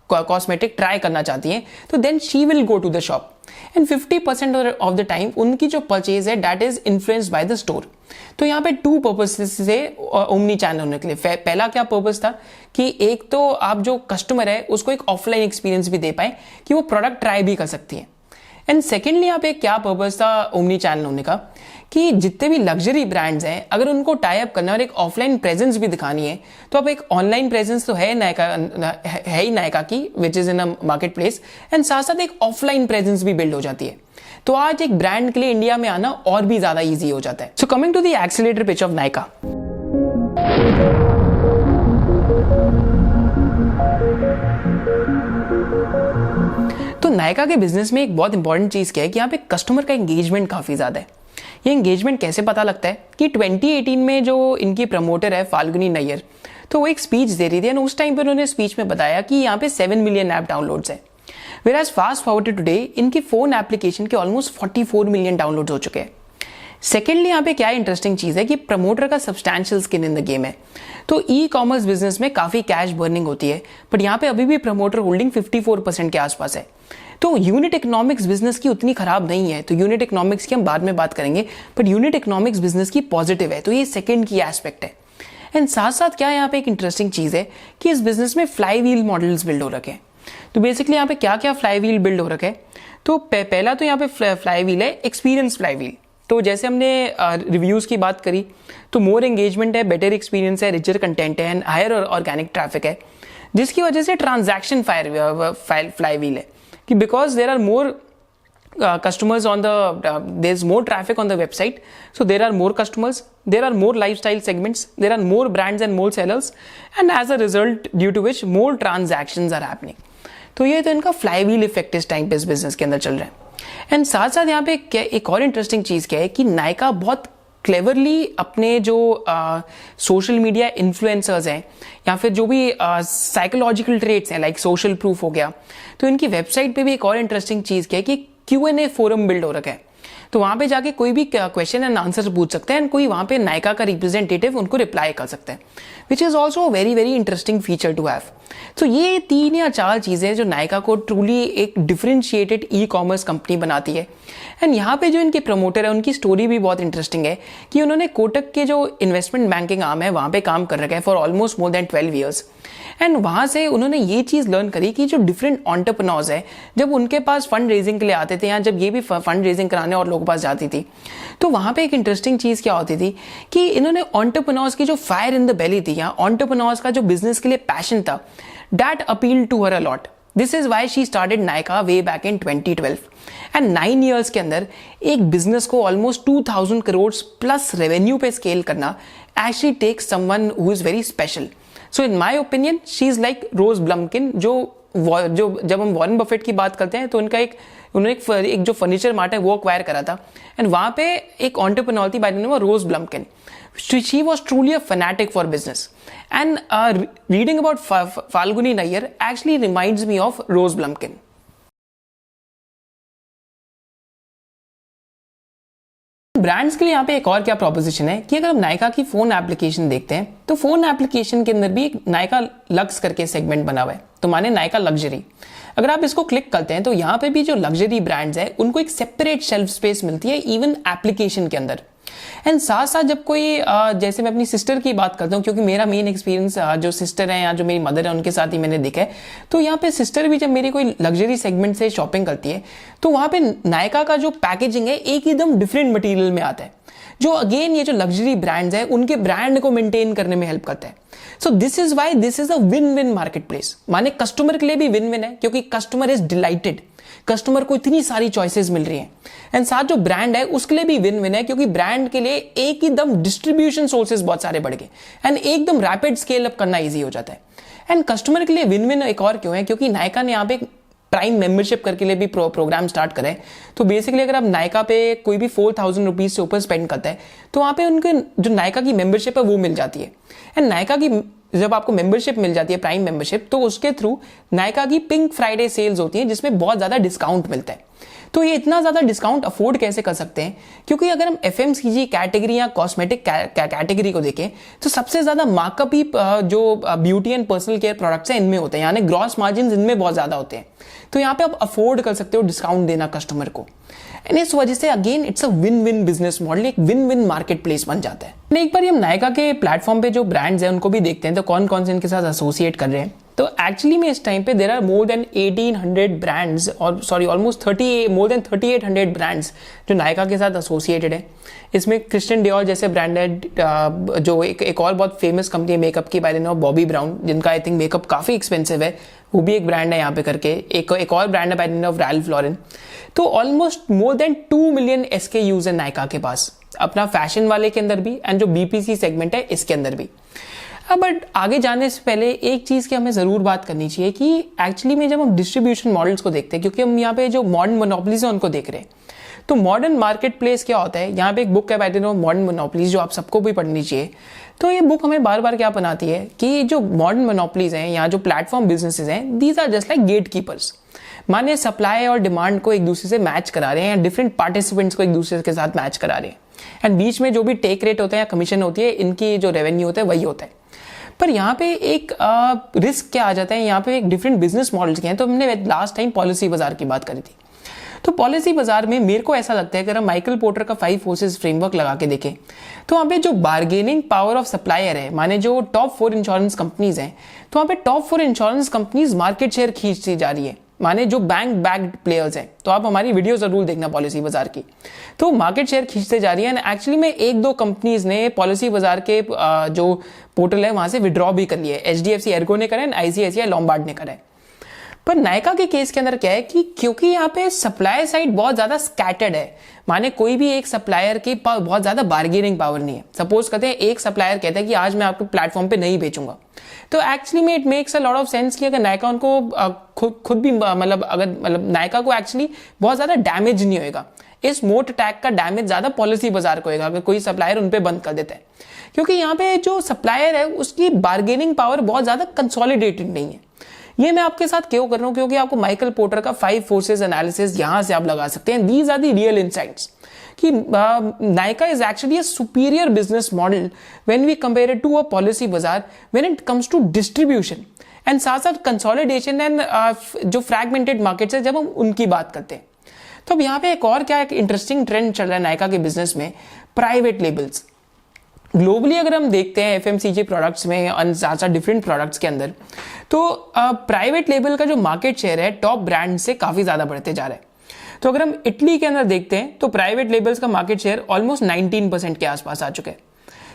कॉस्मेटिक ट्राई करना चाहती है, तो then she will go to the shop and 50% of the time उनकी जो परचेज है that is influenced by the store. तो यहाँ पे 2 पर्पस से ओमनी चैनल होने के लिए। पहला क्या पर्पस था कि एक तो आप जो कस्टमर है उसको एक ऑफलाइन एक्सपीरियंस भी दे पाए कि वो प्रोडक्ट ट्राई भी कर सकती है। एंड सेकेंडली यहाँ पे क्या पर्पस था ओमनी चैनल होने का कि जितने भी लग्जरी ब्रांड्स हैं अगर उनको टाई अप करना और एक ऑफलाइन प्रेजेंस भी दिखानी है, तो अब एक ऑनलाइन प्रेजेंस तो है ही नायका की which is in a market place, and साथ साथ एक ऑफलाइन प्रेजेंस भी बिल्ड हो जाती है। तो आज एक ब्रांड के लिए इंडिया में आना और भी ज्यादा ईजी हो जाता है। So coming to the accelerator pitch of Nykaa. तो नायका के बिजनेस में एक बहुत इंपॉर्टेंट चीज क्या है कि यहाँ पे कस्टमर का एंगेजमेंट काफी ज्यादा है। ये एंगेजमेंट कैसे पता लगता है कि 2018 में जो इनकी प्रमोटर है फाल्गुनी नैयर, तो वो एक स्पीच दे रही थी। एंड उस टाइम पे उन्होंने स्पीच में बताया कि यहाँ पे 7 मिलियन ऐप डाउनलोड्स है। Whereas fast forward टुडे इनकी फोन एप्लीकेशन के ऑलमोस्ट 44 मिलियन डाउनलोड्स हो चुके हैं। सेकेंडली यहाँ पे क्या इंटरेस्टिंग चीज है कि प्रमोटर का substantial skin in the game है। तो ई कॉमर्स बिजनेस में काफी कैश बर्निंग होती है, बट यहाँ पे अभी भी प्रमोटर होल्डिंग 54% के आसपास है। तो यूनिट इकोनॉमिक्स बिजनेस की उतनी खराब नहीं है। तो यूनिट इकोनॉमिक्स की हम बाद में बात करेंगे, बट यूनिट इकोनॉमिक्स बिजनेस की पॉजिटिव है। तो ये सेकेंड की एस्पेक्ट है। एंड साथ साथ क्या यहाँ पे एक इंटरेस्टिंग चीज है कि इस बिजनेस में फ्लाई व्हील मॉडल्स बिल्ड हो रखे हैं। तो बेसिकली यहाँ पे क्या क्या फ्लाई व्हील बिल्ड हो रखा है, तो पहला तो यहाँ पे फ्लाई व्हील है एक्सपीरियंस फ्लाई व्हील। तो जैसे हमने रिव्यूज़ की बात करी, तो मोर एंगेजमेंट है, बेटर एक्सपीरियंस है, रिचर कंटेंट है एंड हायर ऑर्गेनिक ट्रैफिक है, जिसकी वजह से ट्रांजैक्शन फ्लाई व्हील है कि because there are more customers on there's more traffic on the website, so there are more customers, there are more lifestyle segments, there are more brands and more sellers, and as a result due to which more transactions are happening. तो ये तो इनका flywheel effect इस time पे इस business के अंदर चल रहा है। एंड साथ साथ यहाँ पे एक और इंटरेस्टिंग चीज क्या है कि नायका बहुत क्लेवरली अपने जो सोशल मीडिया इन्फ्लुएंसर्स हैं या फिर जो भी साइकोलॉजिकल ट्रेट्स हैं लाइक सोशल प्रूफ हो गया, तो इनकी वेबसाइट पे भी एक और इंटरेस्टिंग चीज क्या है कि Q&A फोरम बिल्ड हो रखा है। तो वहां पे जाके कोई भी क्वेश्चन एंड आंसर पूछ सकते हैं एंड कोई वहां पे नायका का रिप्रेजेंटेटिव उनको रिप्लाई कर सकता है, which is also very very interesting feature to have. तो ये 3 या 4 चीज़ें जो नायका को ट्रूली एक डिफरेंशिएटेड ई कॉमर्स कंपनी बनाती है। एंड यहाँ पे जो इनके प्रमोटर है उनकी स्टोरी भी बहुत इंटरेस्टिंग है कि उन्होंने कोटक के जो इन्वेस्टमेंट बैंकिंग आर्म है वहाँ पे काम कर रखा है for almost more then 12 years. And वहाँ से उन्होंने ये चीज़ लर्न करी कि जो डिफरेंट एंटरप्रेन्योर्स है जब उनके पास फंड रेजिंग के लिए आते थे या जब ये भी फंड रेजिंग कराने और लोगों के पास जाती थी, तो वहाँ पे एक इंटरेस्टिंग चीज़ क्या होती थी कि इन्होंने एंटरप्रेन्योर्स की जो फायर इन द बेली थी या एंटरप्रेन्योर्स का जो बिजनेस के लिए पैशन था, that appeal to her a lot. This is why she started Nykaa way back in 2012 and 9 years के अंदर एक बिजनेस को ऑलमोस्ट 2000 करोड़ प्लस रेवेन्यू पे स्केल करना actually takes someone who is very special. So in my opinion she is like Rose Blumkin, जो जब हम Warren Buffett की बात करते हैं तो उन्होंने एक जो फर्नीचर मार्ट है वो अक्वायर करा था एंड वहां पे एक एंटरप्रेन्योर थी by the name of Rose Blumkin. She was truly a fanatic for business, and reading about Falguni Nayyar actually reminds me of Rose Blumkin. Brands के लिए यहाँ पे एक और क्या प्रोपोजिशन है कि अगर हम नायका की फोन एप्लीकेशन देखते हैं तो फोन एप्लीकेशन के अंदर भी एक नायका लक्स करके सेगमेंट बना हुआ है, तो माने नायका लग्जरी। अगर आप इसको क्लिक करते हैं तो यहाँ पे भी जो लग्जरी ब्रांड्स है उनको एक सेपरेट शेल्फ स्पेस मिलती है इवन एप्लीकेशन के अंदर। एंड साथ साथ जब कोई जैसे मैं अपनी सिस्टर की बात करता हूँ, क्योंकि मेरा मेन एक्सपीरियंस जो सिस्टर है या जो मेरी मदर है उनके साथ ही मैंने देखा है, तो यहाँ पे सिस्टर भी जब मेरी कोई लग्जरी सेगमेंट से शॉपिंग करती है तो वहाँ पे नायका का जो पैकेजिंग है एक एकदम डिफरेंट मटेरियल में आता है, जो अगेन ये जो लग्जरी ब्रांड्स है उनके ब्रांड को मेंटेन करने में हेल्प करता है। So this is why this is a win win market place. माने कस्टमर के लिए भी विन विन है क्योंकि कस्टमर इज डिलाइटेड, कस्टमर को इतनी सारी चॉइसेस मिल रही हैं, एंड साथ जो ब्रांड है उसके लिए भी विन विन है क्योंकि ब्रांड के लिए एक एकदम डिस्ट्रीब्यूशन सोर्सेज बहुत सारे बढ़ गए एंड एकदम रैपिड स्केल अप करना इजी हो जाता है। एंड कस्टमर के लिए विन विन एक और क्यों है, क्योंकि नायका ने यहाँ पे प्राइम मेंबरशिप करके लिए भी प्रोग्राम स्टार्ट करें। तो बेसिकली अगर आप नायका पे कोई भी 4000 रुपीज से ऊपर स्पेंड करता है तो वहां पे उनके जो नायका की मेंबरशिप है वो मिल जाती है। एंड नायका की जब आपको मेंबरशिप मिल जाती है प्राइम मेंबरशिप, तो उसके थ्रू नायका की पिंक फ्राइडे सेल्स होती है जिसमें बहुत ज्यादा डिस्काउंट मिलता है। तो ये इतना ज्यादा डिस्काउंट अफोर्ड कैसे कर सकते हैं, क्योंकि अगर हम एफएमसीजी कैटेगरी या कॉस्मेटिक कैटेगरी को देखें तो सबसे ज्यादा मार्कअप ही जो beauty and personal care products हैं इनमें होते हैं, यानी ग्रॉस मार्जिन इनमें बहुत ज्यादा होते हैं। तो यहाँ पे आप अफोर्ड कर सकते हो डिस्काउंट देना कस्टमर को, एंड इस वजह से again it's a win win business model, एक विन विन मार्केट प्लेस बन जाता है। एक बार हम नायका के प्लेटफॉर्म पे जो ब्रांड्स हैं उनको भी देखते हैं तो कौन कौन से इनके साथ एसोसिएट कर रहे हैं। तो एक्चुअली में इस टाइम पे there are more than 1800 brands और sorry almost more than 3800 brands जो नायका के साथ एसोसिएटेड है। इसमें क्रिस्टियन डियोर जैसे ब्रांड है, जो एक और बहुत फेमस कंपनी है मेकअप की bye the name of Bobby brown, जिनका आई थिंक मेकअप काफी एक्सपेंसिव है, वो भी एक ब्रांड है यहाँ पे करके। एक और ब्रांड है by the name of Ralph Lauren. तो almost more than 2 million SKUs है नायका के पास, अपना फैशन वाले के अंदर भी एंड जो BPC सेगमेंट है इसके अंदर भी। बट आगे जाने से पहले एक चीज की हमें जरूर बात करनी चाहिए कि एक्चुअली में जब हम डिस्ट्रीब्यूशन मॉडल्स को देखते हैं, क्योंकि हम यहाँ पे जो मॉडर्न मोनोपोलीज है उनको देख रहे हैं, तो मॉडर्न मार्केट प्लेस क्या होता है। यहाँ पे एक बुक है by the name of modern monopolies जो आप सबको भी पढ़नी चाहिए। तो ये बुक हमें बार बार क्या बनाती है कि जो मॉडर्न मोनोपोलीज हैं या जो प्लेटफॉर्म बिजनेसेस हैं, these are just like gatekeepers. माने सप्लाई और डिमांड को एक दूसरे से मैच करा रहे हैं या डिफरेंट पार्टिसिपेंट्स को एक दूसरे के साथ मैच करा रहे हैं, एंड बीच में जो भी टेक रेट होता है या कमीशन होती है, इनकी जो रेवेन्यू होता है वही होता है। पर यहाँ पे एक रिस्क क्या आ जाता है, यहाँ पे एक डिफरेंट बिजनेस मॉडल्स के हैं। तो हमने लास्ट टाइम पॉलिसी बाजार की बात करी थी, तो पॉलिसी बाजार में मेरे को ऐसा लगता है अगर हम माइकल पोर्टर का 5 फोर्सेस फ्रेमवर्क लगा के देखें तो वहाँ पे जो बार्गेनिंग पावर ऑफ सप्लायर है, माने जो टॉप 4 इंश्योरेंस कंपनीज हैं, तो वहाँ पे top 4 insurance companies market share खींचती जा रही है, माने जो बैंक बैक्ड प्लेयर्स हैं। तो आप हमारी वीडियो जरूर देखना पॉलिसी बाजार की, तो मार्केट शेयर खींचते जा रही है। एक्चुअली में 1-2 कंपनीज ने पॉलिसी बाजार के जो पोर्टल है वहां से विड्रॉ भी कर लिया है। HDFC एर्गो ने करा है, ICICI लॉम्बार्ड ने करा है। पर नायका के केस के अंदर क्या है कि क्योंकि यहाँ पे सप्लाई साइड बहुत ज्यादा स्कैटर्ड है, माने कोई भी एक सप्लायर की बहुत ज्यादा बार्गेनिंग पावर नहीं है। सपोज करते हैं एक सप्लायर कहता है कि आज मैं आपके प्लेटफॉर्म पे नहीं बेचूंगा, तो एक्चुअली में it makes a lot of sense कि अगर नायका उनको खुद भी मतलब नायका को एक्चुअली बहुत ज्यादा डैमेज नहीं होगा। इस मोट अटैक का डैमेज ज्यादा पॉलिसी बाजार को होगा अगर कोई सप्लायर उन पे बंद कर देता है, क्योंकि यहाँ पे जो सप्लायर है उसकी बार्गेनिंग पावर बहुत ज्यादा कंसोलिडेटेड नहीं है। ये मैं आपके साथ क्यों कर रहा हूं, क्योंकि आपको माइकल पोर्टर का 5 फोर्सेस एनालिसिस यहां से आप लगा सकते हैं। These are the real insights कि Nykaa is actually a superior business model when we compare it to a Policybazaar when it comes to distribution and साथ साथ कंसोलिडेशन एंड जो फ्रैगमेंटेड मार्केट्स है जब हम उनकी बात करते हैं। तो अब यहाँ पे एक और क्या एक इंटरेस्टिंग ट्रेंड चल रहा है नायका के बिजनेस में, प्राइवेट लेबल्स। ग्लोबली अगर हम देखते हैं एफएमसीजी प्रोडक्ट्स में और ज्यादा डिफरेंट प्रोडक्ट्स के अंदर, तो प्राइवेट लेबल का जो मार्केट शेयर है टॉप ब्रांड से काफी ज्यादा बढ़ते जा रहा है। तो अगर हम इटली के अंदर देखते हैं तो प्राइवेट लेबल्स का मार्केट शेयर ऑलमोस्ट 19% के आसपास आ चुके हैं।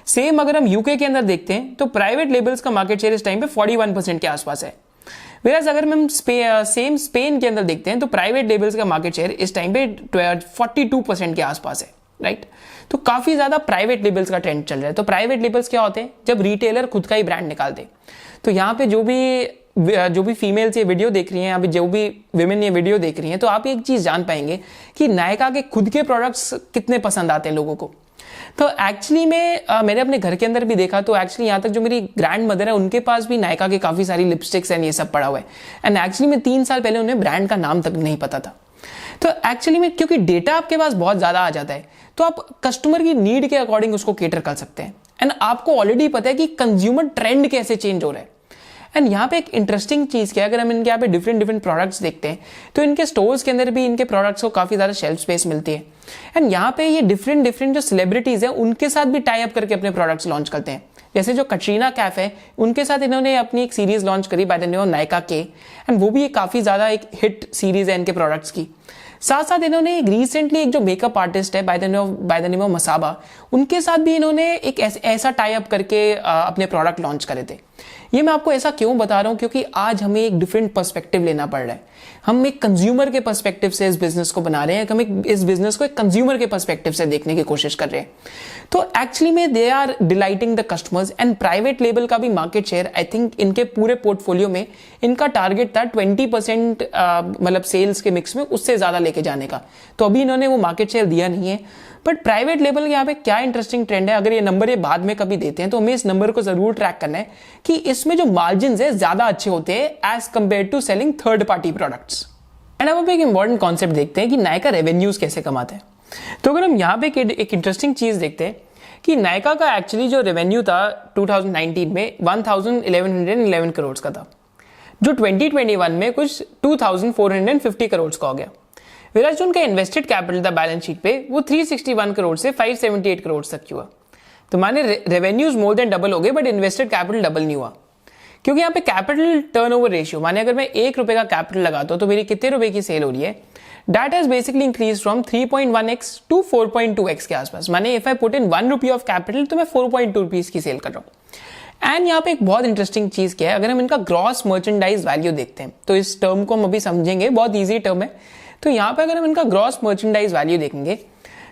सेम अगर हम यूके के अंदर देखते हैं तो प्राइवेट लेबल्स का मार्केट शेयर इस टाइम पे 41% के आसपास है। वेराज अगर हम सेम स्पेन के अंदर देखते हैं तो प्राइवेट लेबल्स का मार्केट शेयर इस टाइम पे 42% के आसपास है, राइट। तो काफी ज्यादा प्राइवेट लेबल्स का ट्रेंड चल रहा है। तो प्राइवेट लेबल्स क्या होते हैं? जब रिटेलर खुद का ही ब्रांड निकाल दे। तो यहाँ पे जो भी फीमेल्स ये वीडियो देख रही हैं, अभी जो भी विमेन ये वीडियो देख रही हैं, तो आप एक चीज जान पाएंगे कि नायका के खुद के प्रोडक्ट्स कितने पसंद आते हैं लोगों को। तो एक्चुअली में मैंने अपने घर के अंदर भी देखा, तो एक्चुअली यहाँ तक जो मेरी ग्रैंड मदर है उनके पास भी नायका के काफी सारी लिपस्टिक्स एंड ये सब पड़ा हुआ है। एंड एक्चुअली में 3 साल पहले उन्हें ब्रांड का नाम तक नहीं पता था। तो एक्चुअली में क्योंकि डेटा आपके पास बहुत ज्यादा आ जाता है, तो आप कस्टमर की नीड के अकॉर्डिंग उसको केटर कर सकते हैं। एंड आपको ऑलरेडी पता है कि कंज्यूमर ट्रेंड कैसे चेंज हो रहा है। एंड यहाँ पे एक इंटरेस्टिंग चीज क्या है, अगर हम इनके यहाँ पे डिफरेंट प्रोडक्ट्स देखते हैं तो इनके स्टोर्स के अंदर भी इनके प्रोडक्ट्स को काफी ज्यादा शेल्फ स्पेस मिलती है। एंड यहाँ पे ये डिफरेंट जो सेलिब्रिटीज है उनके साथ भी टाई अप करके अपने प्रोडक्ट्स लॉन्च करते हैं। जैसे जो कटरीना कैफ है, उनके साथ इन्होंने अपनी एक सीरीज लॉन्च करी bye the name of Nykaa के, एंड वो भी एक काफी ज्यादा एक हिट सीरीज है इनके प्रोडक्ट्स की। साथ साथ इन्होंने रिसेंटली एक जो मेकअप आर्टिस्ट है by the name of Masaba, उनके साथ भी इन्होंने एक ऐसा टाई अप करके अपने प्रोडक्ट लॉन्च करे थे। ये मैं आपको ऐसा क्यों बता रहा हूं, क्योंकि आज हमें एक डिफरेंट पर्सपेक्टिव लेना पड़ रहा है। हम एक कंज्यूमर के पर्सपेक्टिव से इस बिजनेस को बना रहे हैं, हम इस बिजनेस को एक कंज्यूमर के पर्सपेक्टिव से देखने की कोशिश कर रहे हैं। तो एक्चुअली में they are delighting the customers. And private label का भी मार्केट शेयर आई थिंक इनके पूरे पोर्टफोलियो में इनका टारगेट था 20% मतलब सेल्स के मिक्स में उससे ज्यादा लेके जाने का। तो अभी इन्होंने वो मार्केट शेयर दिया नहीं है। बट प्राइवेट लेबल यहाँ पे क्या इंटरेस्टिंग ट्रेंड है, अगर ये नंबर ये बाद में कभी देते हैं तो हमें इस नंबर को जरूर ट्रैक करना है कि इसमें जो मार्जिन है ज्यादा अच्छे होते हैं as compared to selling third party products. And अब एक इंपॉर्टेंट कॉन्सेप्ट देखते हैं कि नायका रेवेन्यूज कैसे कमाते हैं। तो अगर हम यहाँ पे एक इंटरेस्टिंग चीज देखते हैं कि नायका का एक्चुअली जो रेवेन्यू था 2019 में 1111 करोड़ का था, जो 2021 में कुछ 2450 करोड़ का हो गया। वेराज जो उनका इन्वेस्टेड कैपिटल था बैलेंस शीट पे वो 361 करोड़ से 578 करोड़ तक हुआ। तो माने रेवेन्यूज मोर देन डबल हो गए, बट इन्वेस्टेड कैपिटल डबल नहीं हुआ। क्योंकि यहाँ पे कैपिटल टर्नओवर रेशियो, माने अगर मैं 1 रुपए का कैपिटल लगाता हूं तो मेरी कितने रुपए की सेल हो रही है, that has basically increase from 3.1x to 4.2x के आसपास। माने if I put in 1 rupee of capital तो मैं 4.2 रुपीज की सेल कर रहा हूँ। एंड यहाँ पे एक बहुत इंटरेस्टिंग चीज क्या है, अगर हम इनका ग्रॉस मर्चेंडाइज वैल्यू देखते हैं तो इस टर्म को हम अभी समझेंगे, बहुत ईजी टर्म है। तो यहाँ पे अगर हम इनका ग्रॉस मर्चेंडाइज वैल्यू देखेंगे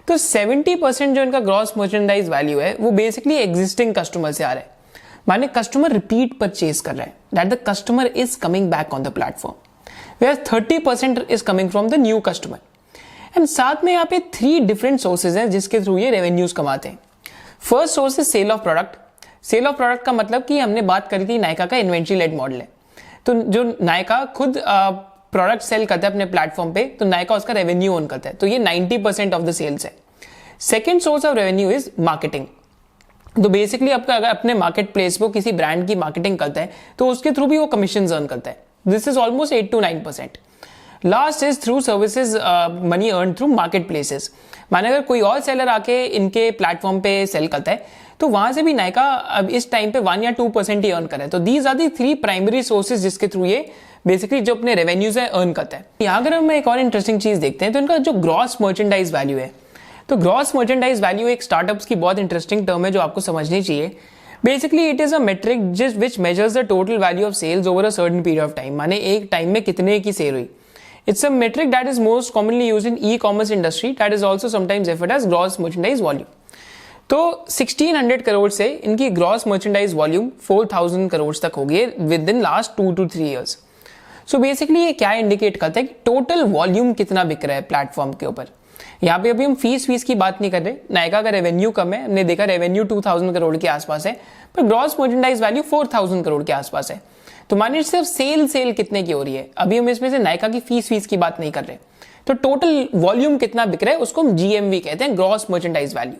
तो 70% जो इनका ग्रॉस मर्चेंडाइज वैल्यू है वो बेसिकली एग्जिस्टिंग कस्टमर से आ रहा है। माने कस्टमर रिपीट परचेज कर रहा है, that the customer is coming back on the platform, where 30% is coming from the new customer. And साथ में यहाँ पे 3 डिफरेंट सोर्सेज हैं जिसके थ्रू ये रेवेन्यूज कमाते हैं। First source is sale of product. Sale of product का मतलब कि हमने बात करी थी नायका का इन्वेंट्री लेड मॉडल है। तो जो नायका खुद प्रोडक्ट सेल करता है अपने प्लेटफॉर्म पे, तो नायका उसका रेवेन्यू ओन करता है। तो ये 90% ऑफ द सेल्स है। Second source of revenue is marketing. तो बेसिकली आपका अगर अपने मार्केट प्लेस पे किसी ब्रांड की मार्केटिंग करता है तो उसके थ्रू भी वो कमीशन अर्न करता है। This is almost 8 to 9%। Last is through services, money earn through market places. माने अगर कोई और सेलर आके इनके प्लेटफॉर्म पे सेल करता है तो वहां से भी नायका अब इस टाइम पे 1 या 2% ही अर्न करे। तो these are the 3 primary sources जिसके थ्रू ये बेसिकली जो अपने रेवेन्यूज है अर्न करता है। यहाँ अगर हम एक और इंटरेस्टिंग चीज देखते हैं तो इनका जो ग्रॉस मर्चेंडाइज वैल्यू है, तो ग्रॉस मर्चेंडाइज वैल्यू एक स्टार्टअप्स की बहुत इंटरेस्टिंग टर्म है जो आपको समझनी चाहिए। Basically it is a metric which measures the total value of sales over a certain period of time. माने एक टाइम में कितने की सेल हुई। It's a metric that is most commonly used in e-commerce industry, that is also sometimes referred as gross merchandise volume. तो 1600 करोड़ से इनकी gross merchandise volume 4000 crore तक हो गई with in last 2 to 3 years। So basically ये क्या indicate करता है कि टोटल वॉल्यूम कितना बिक रहा है प्लेटफॉर्म के ऊपर। यहाँ पे अभी हम फीस की बात नहीं कर रहे। नायका का रेवेन्यू कम है, हमने देखा रेवेन्यू 2000 करोड़ के आसपास है, पर ग्रॉस मर्चेंडाइज वैल्यू 4000 करोड़ के आसपास है। तो मानिए सिर्फ सेल कितने की हो रही है। अभी हम इसमें से नायका की फीस की बात नहीं कर रहे। तो टोटल वॉल्यूम कितना बिक रहा है उसको हम GMV कहते हैं, gross merchandise value.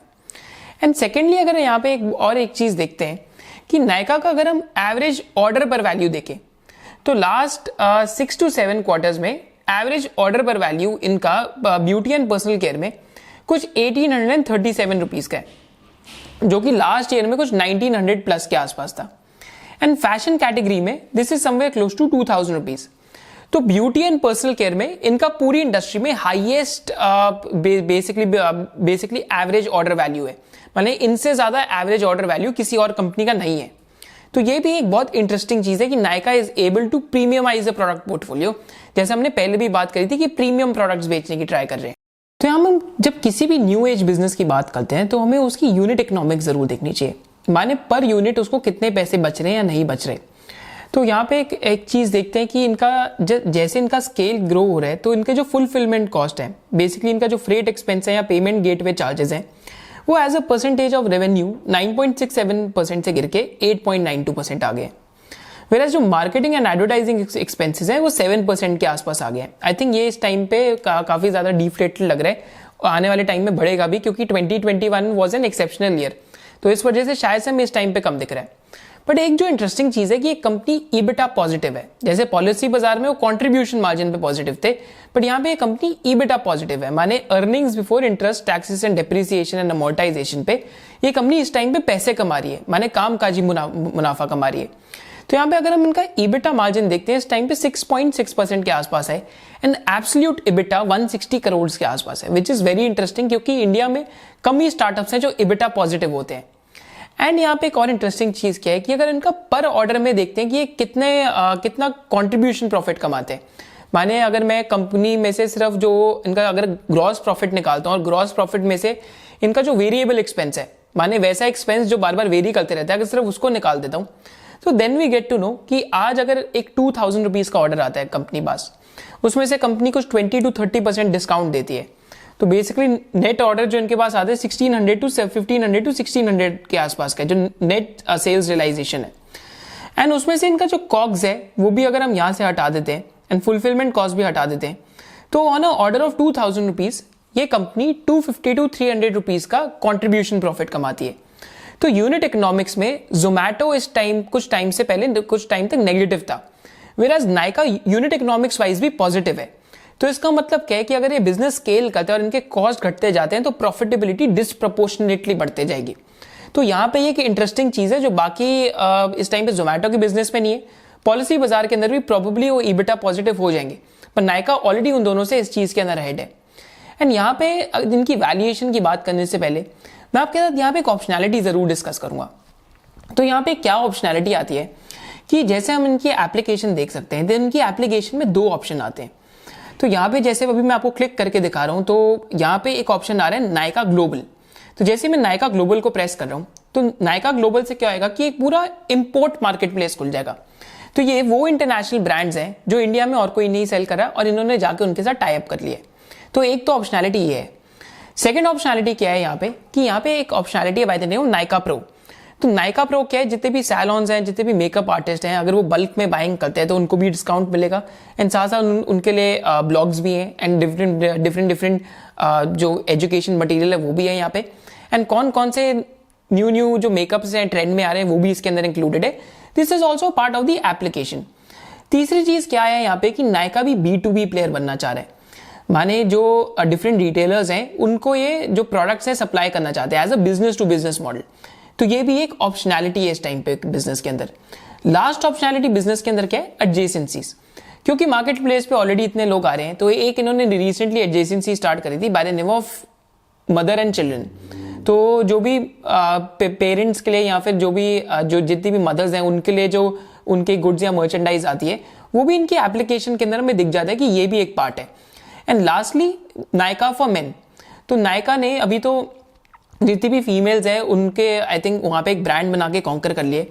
And secondly अगर यहाँ पे एक चीज देखते हैं कि नायका का अगर हम एवरेज ऑर्डर पर वैल्यू देखें तो लास्ट 6 to 7 क्वार्टर्स में एवरेज ऑर्डर पर वैल्यू इनका ब्यूटी एंड पर्सनल केयर में कुछ 1837 रुपीज का है, जो कि लास्ट ईयर में कुछ 1900 प्लस के आसपास था। एंड फैशन कैटेगरी में this is somewhere close to 2000 rupees. तो ब्यूटी एंड पर्सनल केयर में इनका पूरी इंडस्ट्री में highest basically average order value है, माने इनसे ज्यादा एवरेज ऑर्डर वैल्यू किसी और कंपनी का नहीं है। तो ये भी एक बहुत इंटरेस्टिंग चीज है कि Nykaa is able to premiumise the product portfolio, जैसे हमने पहले भी बात करी थी कि प्रीमियम प्रोडक्ट्स बेचने की ट्राई कर रहे हैं। तो हम जब किसी भी न्यू एज बिजनेस की बात करते हैं तो हमें उसकी यूनिट इकोनॉमिक्स जरूर देखनी चाहिए, माने पर यूनिट उसको कितने पैसे बच रहे हैं या नहीं बच रहे। तो यहाँ पे एक चीज देखते हैं कि इनका जैसे इनका स्केल ग्रो हो रहा है तो इनके जो फुलफिलमेंट कॉस्ट है, बेसिकली इनका जो फ्रेट एक्सपेंस है या पेमेंट गेटवे चार्जेस हैं, वो as a percentage of revenue 9.67% से गिर के 8.92% आ गए। वेराज जो मार्केटिंग एंड एडवर्टाइजिंग एक्सपेंसेस हैं वो 7% के आसपास आ गए हैं। आई थिंक ये इस टाइम पे काफी ज्यादा डिफ्लेटेड लग रहा है, आने वाले टाइम में बढ़ेगा भी, क्योंकि 2021 वाज एन एक्सेप्शनल ईयर, तो इस वजह से शायद से हमें इस टाइम पे कम दिख रहा है। बट एक जो इंटरेस्टिंग चीज है कि एक कंपनी ईबिटा पॉजिटिव है, जैसे पॉलिसी बाजार में वो कंट्रीब्यूशन मार्जिन पे पॉजिटिव थे, बट यहाँ पे एक कंपनी ईबिटा पॉजिटिव है, माने earnings before interest taxes and depreciation and amortisation पे ये कंपनी इस टाइम पे पैसे कमा रही है, माने कामकाजी मुनाफा कमा रही है। तो यहाँ पे अगर हम इनका ईबिटा मार्जिन देखते हैं इस टाइम पे 6.6% के आसपास है, एंड एब्सोल्यूट ईबिटा 160 करोड़ के आसपास है, विच इज वेरी इंटरेस्टिंग, क्योंकि इंडिया में कम ही स्टार्टअप्स हैं जो ईबिटा पॉजिटिव होते हैं। एंड यहाँ पे एक और इंटरेस्टिंग चीज क्या है कि अगर इनका पर ऑर्डर में देखते हैं कि ये कितना कंट्रीब्यूशन प्रॉफिट कमाते हैं, माने अगर मैं कंपनी में से सिर्फ जो इनका अगर ग्रॉस प्रॉफिट निकालता हूँ और ग्रॉस प्रॉफिट में से इनका जो वेरिएबल एक्सपेंस है, माने वैसा एक्सपेंस जो बार बार वेरी करते रहता है, अगर सिर्फ उसको निकाल देता हूँ तो then we get to know कि आज अगर एक 2000 रुपीज का ऑर्डर आता है कंपनी पास, उसमें से कंपनी कुछ 20 to 30% डिस्काउंट देती है, तो बेसिकली नेट ऑर्डर जो इनके पास आते हैं 1500 to 1600 के आसपास का जो नेट सेल्स रियलाइजेशन है। एंड उसमें से इनका जो कॉग्स है वो भी अगर हम यहाँ से हटा देते हैं एंड फुलफिलमेंट कॉस्ट भी हटा देते हैं, तो on a order of 2000 rupees ये कंपनी 250 to 300 रुपीज का कॉन्ट्रीब्यूशन प्रॉफिट कमाती है। तो यूनिट इकोनॉमिक्स में जोमैटो इस टाइम कुछ टाइम तक नेगेटिव था, वेराज नायका यूनिट इकोनॉमिक्स वाइज भी पॉजिटिव है। तो इसका मतलब क्या है कि अगर ये बिजनेस स्केल करते हैं और इनके कॉस्ट घटते जाते हैं तो प्रॉफिटेबिलिटी डिसप्रोपोर्शनेटली बढ़ते जाएगी। तो यहाँ पे ये इंटरेस्टिंग चीज है जो बाकी इस टाइम पे जोमैटो के बिजनेस में नहीं है, पॉलिसी बाजार के अंदर भी प्रोबेबली वो ईबिटा पॉजिटिव हो जाएंगे, पर नायका ऑलरेडी उन दोनों से इस चीज के अंदर हेड है। एंड यहाँ पे इनकी वैल्यूएशन की बात करने से पहले मैं आपके साथ यहाँ पे एक ऑप्शनैलिटी जरूर डिस्कस करूंगा। तो यहाँ पे क्या ऑप्शनैलिटी आती है कि जैसे हम इनकी एप्लीकेशन देख सकते हैं, तो इनकी एप्लीकेशन में 2 ऑप्शन आते हैं। तो यहाँ पे जैसे अभी मैं आपको क्लिक करके दिखा रहा हूँ, तो यहाँ पे एक ऑप्शन आ रहा है नायका ग्लोबल। तो जैसे मैं नायका ग्लोबल को प्रेस कर रहा हूँ तो नायका ग्लोबल से क्या होगा कि एक पूरा इंपोर्ट मार्केट प्लेस खुल जाएगा। तो ये वो इंटरनेशनल ब्रांड्स हैं जो इंडिया में और कोई नहीं सेल कर रहा और इन्होंने जाकर उनके साथ टाई अप कर लिया। तो एक तो ऑप्शनैलिटी ये है। सेकेंड ऑप्शनैलिटी क्या है यहाँ पे कि यहाँ पे एक ऑप्शनैलिटी है by the name Nykaa pro. तो नायका प्रो क्या है, जितने भी सैलॉन्स हैं, जितने भी मेकअप आर्टिस्ट हैं, अगर वो बल्क में बाइंग करते हैं तो उनको भी डिस्काउंट मिलेगा, एंड साथ साथ उनके लिए ब्लॉग्स भी हैं एंड डिफरेंट जो एजुकेशन मटेरियल है वो भी है यहाँ पे, एंड कौन कौन से न्यू जो मेकअप्स हैं ट्रेंड में आ रहे हैं वो भी इसके अंदर इंक्लूडेड है। This is also part of the application. तीसरी चीज क्या है यहाँ पे कि नायका भी B2B प्लेयर बनना चाह रहा है, माने जो डिफरेंट रिटेलर्स हैं उनको ये जो प्रोडक्ट्स हैं सप्लाई करना चाहते हैं as a business to business model. तो ये भी एक ऑप्शनैलिटी है इस टाइम पे बिजनेस के अंदर। लास्ट ऑप्शनैलिटी बिजनेस के अंदर क्या है, एडजेसेंसीज। क्योंकि मार्केट प्लेस पे ऑलरेडी इतने लोग आ रहे हैं, तो एक इन्होंने रिसेंटली एडजेसेंसी स्टार्ट करी थी by the name of mother and children. तो जो भी पेरेंट्स के लिए या फिर जो जितनी भी मदर्स हैं उनके लिए जो उनके गुड्स या मर्चेंडाइज आती है वो भी इनकी एप्लीकेशन के अंदर में दिख जाता है कि ये भी एक पार्ट है। And lastly Nykaa for main. तो नायका ने अभी तो जितनी भी फीमेल्स हैं उनके आई थिंक वहाँ पे एक ब्रांड बना के कॉन्कर कर लिए,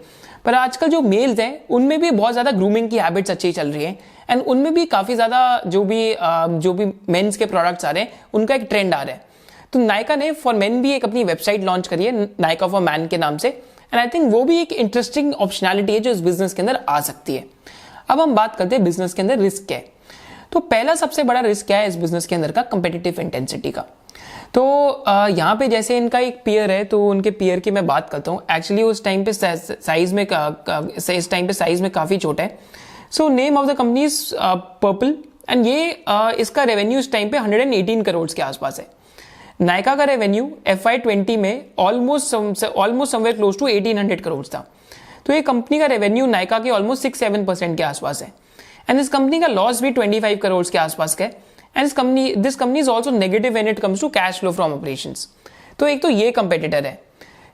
पर आजकल जो मेल्स हैं उनमें भी बहुत ज़्यादा ग्रूमिंग की हैबिट्स अच्छी चल रही है, एंड उनमें भी काफ़ी ज़्यादा जो भी मेंस के प्रोडक्ट्स आ रहे हैं उनका एक ट्रेंड आ रहा है। तो नायका ने फॉर मेन भी एक अपनी वेबसाइट लॉन्च करी है नायका फॉर मैन के नाम से, एंड आई थिंक वो भी एक इंटरेस्टिंग ऑप्शनैलिटी है जो इस बिजनेस के अंदर आ सकती है। अब हम बात करते हैं बिजनेस के अंदर रिस्क क्या है। तो पहला सबसे बड़ा रिस्क क्या है इस बिजनेस के अंदर का, कंपेटिटिव इंटेंसिटी का। तो यहाँ पे जैसे इनका एक पीयर है, तो उनके पीयर की मैं बात करता हूँ। एक्चुअली उस टाइम पे साइज में काफ़ी छोटा है, so name of the company is purple and ये इसका रेवेन्यू इस टाइम पे 118 करोड़ के आसपास है। नायका का रेवेन्यू FY20 में almost somewhere close to 1800 crore था। तो ये कंपनी का रेवेन्यू नायका के ऑलमोस्ट 6-7% के आसपास है एंड इस कंपनी का लॉस भी 25 करोड़ के आसपास का है and this company is also negative when it comes to cash flow from operations. तो एक तो ये कंपेटिटर है।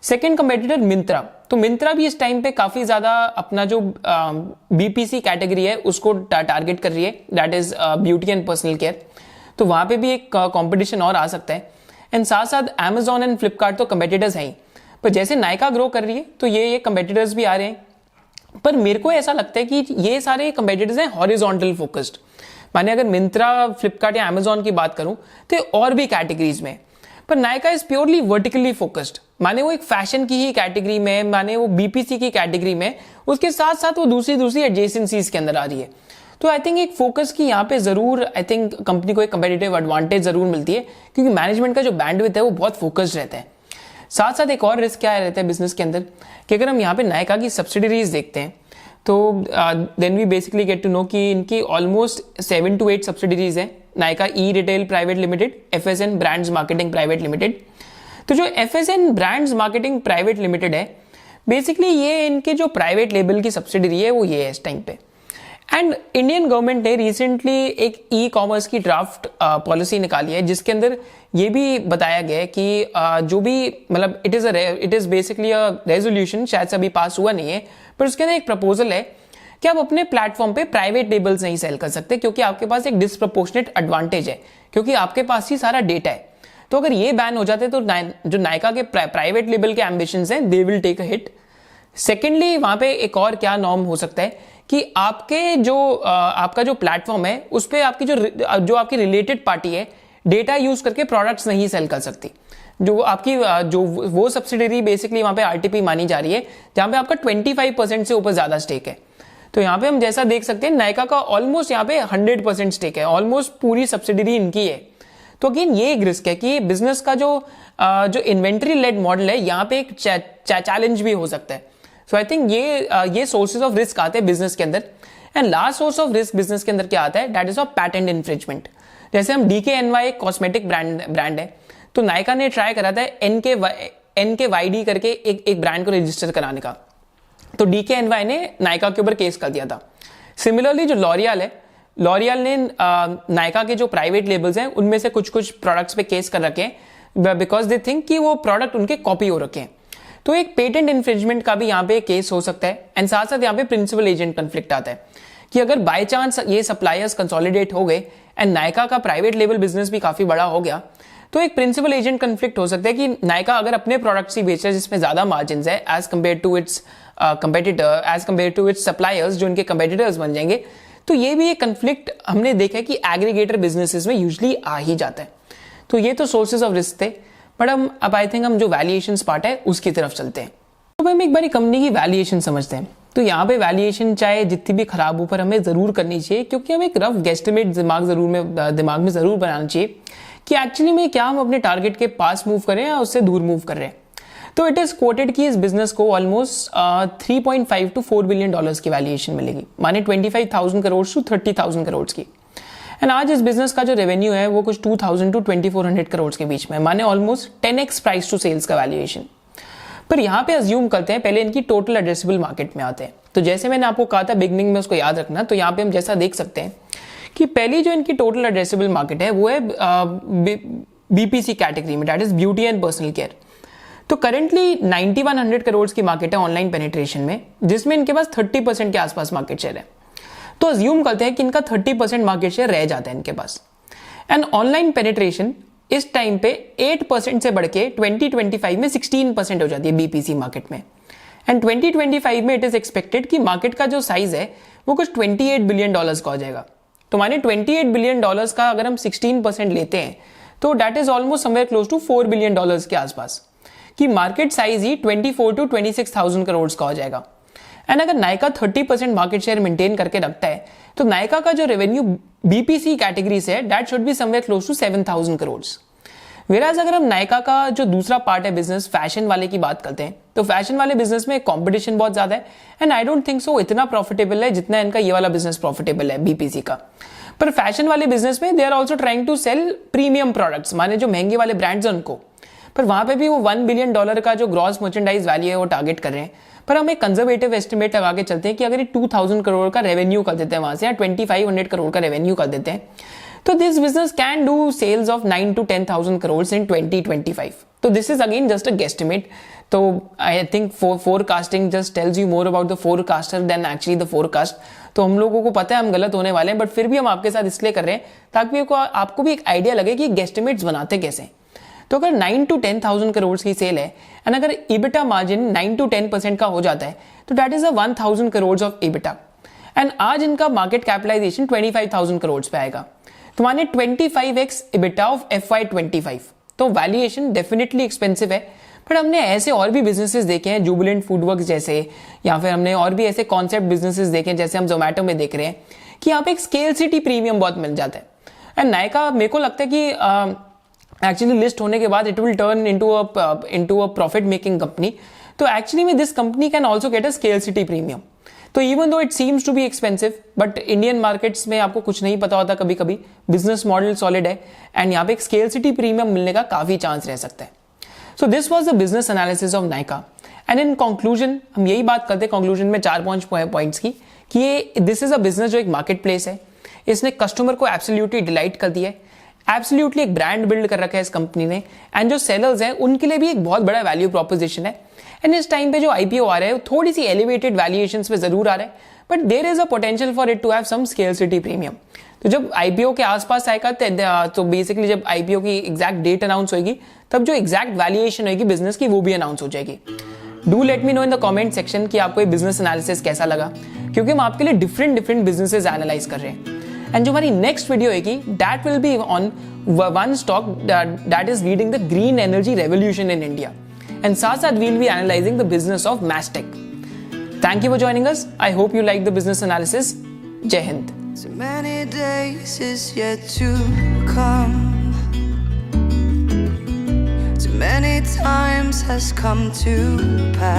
Second competitor Myntra. तो मिंत्रा भी इस टाइम पे काफी ज्यादा अपना जो BPC कैटेगरी है उसको टारगेट कर रही है, that is beauty and personal care. तो वहां पे भी एक कंपटीशन और आ सकता है एंड साथ साथ Amazon एंड फ्लिपकार्ट तो कंपेटिटर्स हैं ही, पर जैसे नायका ग्रो कर रही है तो ये कंपेटिटर्स भी आ रहे हैं। पर मेरे को ऐसा लगता है कि ये सारे कंपेटिटर्स हैं हॉरिजॉन्टल फोकस्ड। माने अगर मिंत्रा, फ्लिपकार्ट या Amazon की बात करूं तो और भी कैटेगरीज में, पर Nykaa is purely vertically focused. माने वो एक फैशन की ही कैटेगरी में, माने वो BPC की कैटेगरी में, उसके साथ साथ वो दूसरी एडजेसेंसीज के अंदर आ रही है। तो आई थिंक एक फोकस की यहाँ पे जरूर आई थिंक कंपनी को एक कंपेटिटिव एडवांटेज जरूर मिलती है, क्योंकि मैनेजमेंट का जो बैंडविड्थ है वो बहुत फोकस्ड रहता है। साथ साथ एक और रिस्क क्या रहता है बिजनेस के अंदर कि अगर हम यहाँ पे नायका की सब्सिडरीज देखते हैं तो then we basically get to know कि इनकी ऑलमोस्ट 7 to 8 सब्सिडरीज हैं। Nykaa e retail private limited, FSN brands marketing private limited. तो जो FSN brands marketing private limited है, बेसिकली ये इनके जो प्राइवेट लेबल की सब्सिडरी है वो ये है इस टाइम पे। एंड इंडियन गवर्नमेंट ने रिसेंटली एक ई-कॉमर्स की ड्राफ्ट पॉलिसी निकाली है जिसके अंदर ये भी बताया गया है कि जो भी मतलब it is basically a resolution, शायद से अभी पास हुआ नहीं है, पर उसके अंदर एक प्रपोजल है कि आप अपने प्लेटफॉर्म पे प्राइवेट लेबल्स नहीं सेल कर सकते, क्योंकि आपके पास एक डिस्प्रपोर्शनेट एडवांटेज है, क्योंकि आपके पास ही सारा डेटा है। तो अगर ये बैन हो जाते तो जो नायका के प्राइवेट लेबल के एम्बिशंस हैं they will take a hit. Secondly वहां पे एक और क्या नॉर्म हो सकता है कि आपके जो आपका जो प्लेटफॉर्म है उस पर आपकी जो आपकी रिलेटेड पार्टी है डेटा यूज करके प्रोडक्ट्स नहीं सेल कर सकती। जो आपकी जो वो सब्सिडरी बेसिकली वहां पे RTP मानी जा रही है जहां पे आपका 25% से ऊपर ज्यादा स्टेक है। तो यहाँ पे हम जैसा देख सकते हैं नायका का ऑलमोस्ट यहाँ पे 100% स्टेक है, ऑलमोस्ट पूरी सब्सिडरी इनकी है। तो अगेन ये एक रिस्क है कि बिजनेस का जो इन्वेंट्री लेड मॉडल है यहाँ पे एक चैलेंज भी हो सकता है। सो आई थिंक ये सोर्सेज ऑफ रिस्क आते हैं बिजनेस के अंदर। And last source of risk business के अंदर क्या आता है, that is of patent infringement. जैसे हम DKNY एक कॉस्मेटिक ब्रांड है, तो नायका ने ट्राई करा था NKYD करके एक ब्रांड को रजिस्टर कराने का, तो DKNY ने नायका के ऊपर केस कर दिया था। सिमिलरली जो लॉरियल ने नायका के जो प्राइवेट लेबल्स हैं उनमें से कुछ प्रोडक्ट्स पे केस कर रखे हैं बिकॉज दे थिंक कि वो प्रोडक्ट उनके कॉपी हो रखे हैं। तो एक पेटेंट इन्फ्रिंजमेंट का भी यहाँ पे केस हो सकता है। एंड साथ साथ यहाँ पे प्रिंसिपल एजेंट कंफ्लिक्ट आता है कि अगर बाय चांस ये सप्लायर्स कंसोलिडेट हो गए एंड नायका का प्राइवेट लेबल बिजनेस भी काफी बड़ा हो गया, तो एक प्रिंसिपल एजेंट कंफ्लिक्ट हो सकता है कि नायका अगर अपने प्रोडक्ट्स ही बेच रहा है जिसमें ज्यादा मार्जिन है as compare to its competitor, as compare to its suppliers जो इनके कंपेटिटर्स बन जाएंगे। तो ये भी एक कंफ्लिक्ट हमने देखा है कि एग्रीगेटर बिजनेसेस में यूजली आ ही जाता है। तो ये तो सोर्सेज ऑफ रिस्क थे, बट अब आई थिंक हम जो वैल्यूएशन पार्ट है उसकी तरफ चलते हैं। तो हम एक बार कंपनी की वैल्यूएशन समझते हैं। तो यहाँ पे वैल्यूएशन चाहे जितनी भी खराब हो पर हमें जरूर करनी चाहिए, क्योंकि हम एक रफ गेस्टिमेट दिमाग में जरूर बनाना चाहिए कि एक्चुअली में क्या हम अपने टारगेट के पास मूव कर रहे हैं या उससे दूर मूव कर रहे हैं। तो इट इज कोटेड कि इस बिजनेस को ऑलमोस्ट 3.5 to 4 बिलियन डॉलर्स की वैल्यूएशन मिलेगी, माने 25,000 करोड़ to 30,000 करोड़ की। एंड आज इस बिजनेस का जो रेवेन्यू है वो कुछ 2,000 to 2,400 करोड़ के बीच में, माने almost 10x price to sales का वैल्यूएशन। पर यहाँ पे अज्यूम करते हैं, पहले इनकी टोटल एड्रेसेबल मार्केट में आते हैं। तो जैसे मैंने आपको कहा था बिगनिंग में, उसको याद रखना। तो यहाँ पे हम जैसा देख सकते हैं कि पहली जो इनकी टोटल एड्रेसेबल मार्केट है वो है BPC कैटेगरी में, that is beauty and personal care. तो करेंटली 9100 करोड़ की मार्केट है ऑनलाइन पेनिट्रेशन में, जिसमें इनके पास 30% के आसपास मार्केट शेयर है। तो अज्यूम करते हैं कि इनका 30% मार्केट शेयर रह जाता है इनके पास। एंड ऑनलाइन पेनिट्रेशन इस टाइम पे 8% से बढ़ के 2025 में 16% हो जाती है BPC मार्केट में। एंड 2025 में इट इज एक्सपेक्टेड कि मार्केट का जो साइज है वो कुछ 28 बिलियन डॉलर्स का हो जाएगा। तो माने 28 बिलियन डॉलर्स का अगर हम 16% लेते हैं तो that is almost somewhere close to 4 billion dollars के आसपास, कि मार्केट साइज ही 24 to 26,000 करोड़ का हो जाएगा। एंड अगर नायका 30% मार्केट शेयर मेंटेन करके रखता है तो नायका का जो रेवेन्यू BPC कैटेगरी से है that should be somewhere close to 7,000 crore, whereas अगर हम नायका का जो दूसरा पार्ट है बिजनेस फैशन वाले की बात करते हैं, तो फैशन वाले बिजनेस में कंपटीशन बहुत ज्यादा है and I don't think so इतना प्रॉफिटेबल है जितना इनका ये वाला बिजनेस प्रॉफिटेबल है बीपीसी का। पर फैशन वाले बिजनेस में they are also trying to sell premium products, माने जो महंगे वाले ब्रांड्स हैं उनको, पर वहां पे भी वो $1 बिलियन का जो ग्रॉस मर्चेंडाइज वैल्यू है वो टारगेट कर रहे हैं। पर हम एक कंजर्वेटिव एस्टिमेट लगा के चलते हैं कि अगर ये 2000 करोड़ का रेवेन्यू कर देते हैं वहां से, या 2500 करोड़ का रेवेन्यू कर देते हैं, तो this business can do sales of 9 to 10,000 crore in 2025। तो this is again just a guesstimate. तो I think forecasting just tells you more about the forecaster than actually the forecast. तो हम लोगों को पता है हम गलत होने वाले हैं, बट फिर भी हम आपके साथ इसलिए कर रहे हैं ताकि आपको भी एक आइडिया लगे कि गेस्टिमेट्स बनाते कैसे हैं। तो अगर 9 to 10,000 करोड़ की सेल है एंड अगर इबिटा मार्जिन 9 to 10% का हो जाता है, तो that is a 1000 crore of EBITDA. And आज इनका मार्केट कैपिटलाइजेशन 25,000 करोड़ पे आएगा, तो माने 25x इबिटा ऑफ FY25। तो वैल्यूएशन डेफिनेटली एक्सपेंसिव है, बट हमने ऐसे और भी बिजनेसेस देखे हैं जुबिलेंट फूडवर्क्स जैसे, या फिर हमने और भी ऐसे कॉन्सेप्ट बिजनेसेस देखे हैं जैसे हम जोमेटो में देख रहे हैं कि यहाँ पे एक स्केल सिटी प्रीमियम बहुत मिल जाता है। एंड नायका मेरे को लगता है कि एक्चुअली लिस्ट होने के बाद it will turn into a profit making company. तो एक्चुअली में this company can also get a scale city premium. तो even though it seems to be expensive, but Indian markets में आपको कुछ नहीं पता होता, कभी कभी बिजनेस मॉडल सॉलिड है एंड यहाँ पे एक स्केल सिटी प्रीमियम मिलने का काफी चांस रह सकता है। So this was the business analysis of Nykaa. And in conclusion हम यही बात करते हैं कंक्लूजन में 4 पॉइंट्स की, कि ये दिस इज अ बिजनेस जो एक मार्केट प्लेस है, इसने कस्टमर को एब्सोल्युटली डिलाइट कर दिया है, एब्सोल्युटली एक ब्रांड बिल्ड कर रखा है इस कंपनी ने, एंड जो सेलर्स हैं उनके लिए भी एक बहुत बड़ा वैल्यू प्रोपोजिशन है। एंड इस टाइम पे जो आईपीओ आ रहा है वो थोड़ी सी एलिवेटेड वैल्यूएशंस पे जरूर आ रहा है, but there is a potential for it to have some scale city premium. तो जब आईपीओ के आसपास आएगा तो बेसिकली जब आईपीओ की एग्जैक्ट डेट अनाउंस होगी, तब जो एग्जैक्ट वैल्यूएशन होगी बिजनेस की वो भी अनाउंस हो जाएगी। Do let me know in the comment section कि आपको ये बिजनेस एनालिसिस कैसा लगा, क्योंकि हम आपके लिए डिफरेंट बिजनेसेस एनालाइज कर रहे हैं। एंड जो हमारी नेक्स्ट वीडियो होगी that will be on one stock that is leading the green energy revolution in India, and साथ साथ will be analysing the business of Mastek. Thank you for joining us. I hope you like the business analysis. Jai Hind. So many days is yet to come. Too many times has come to pass.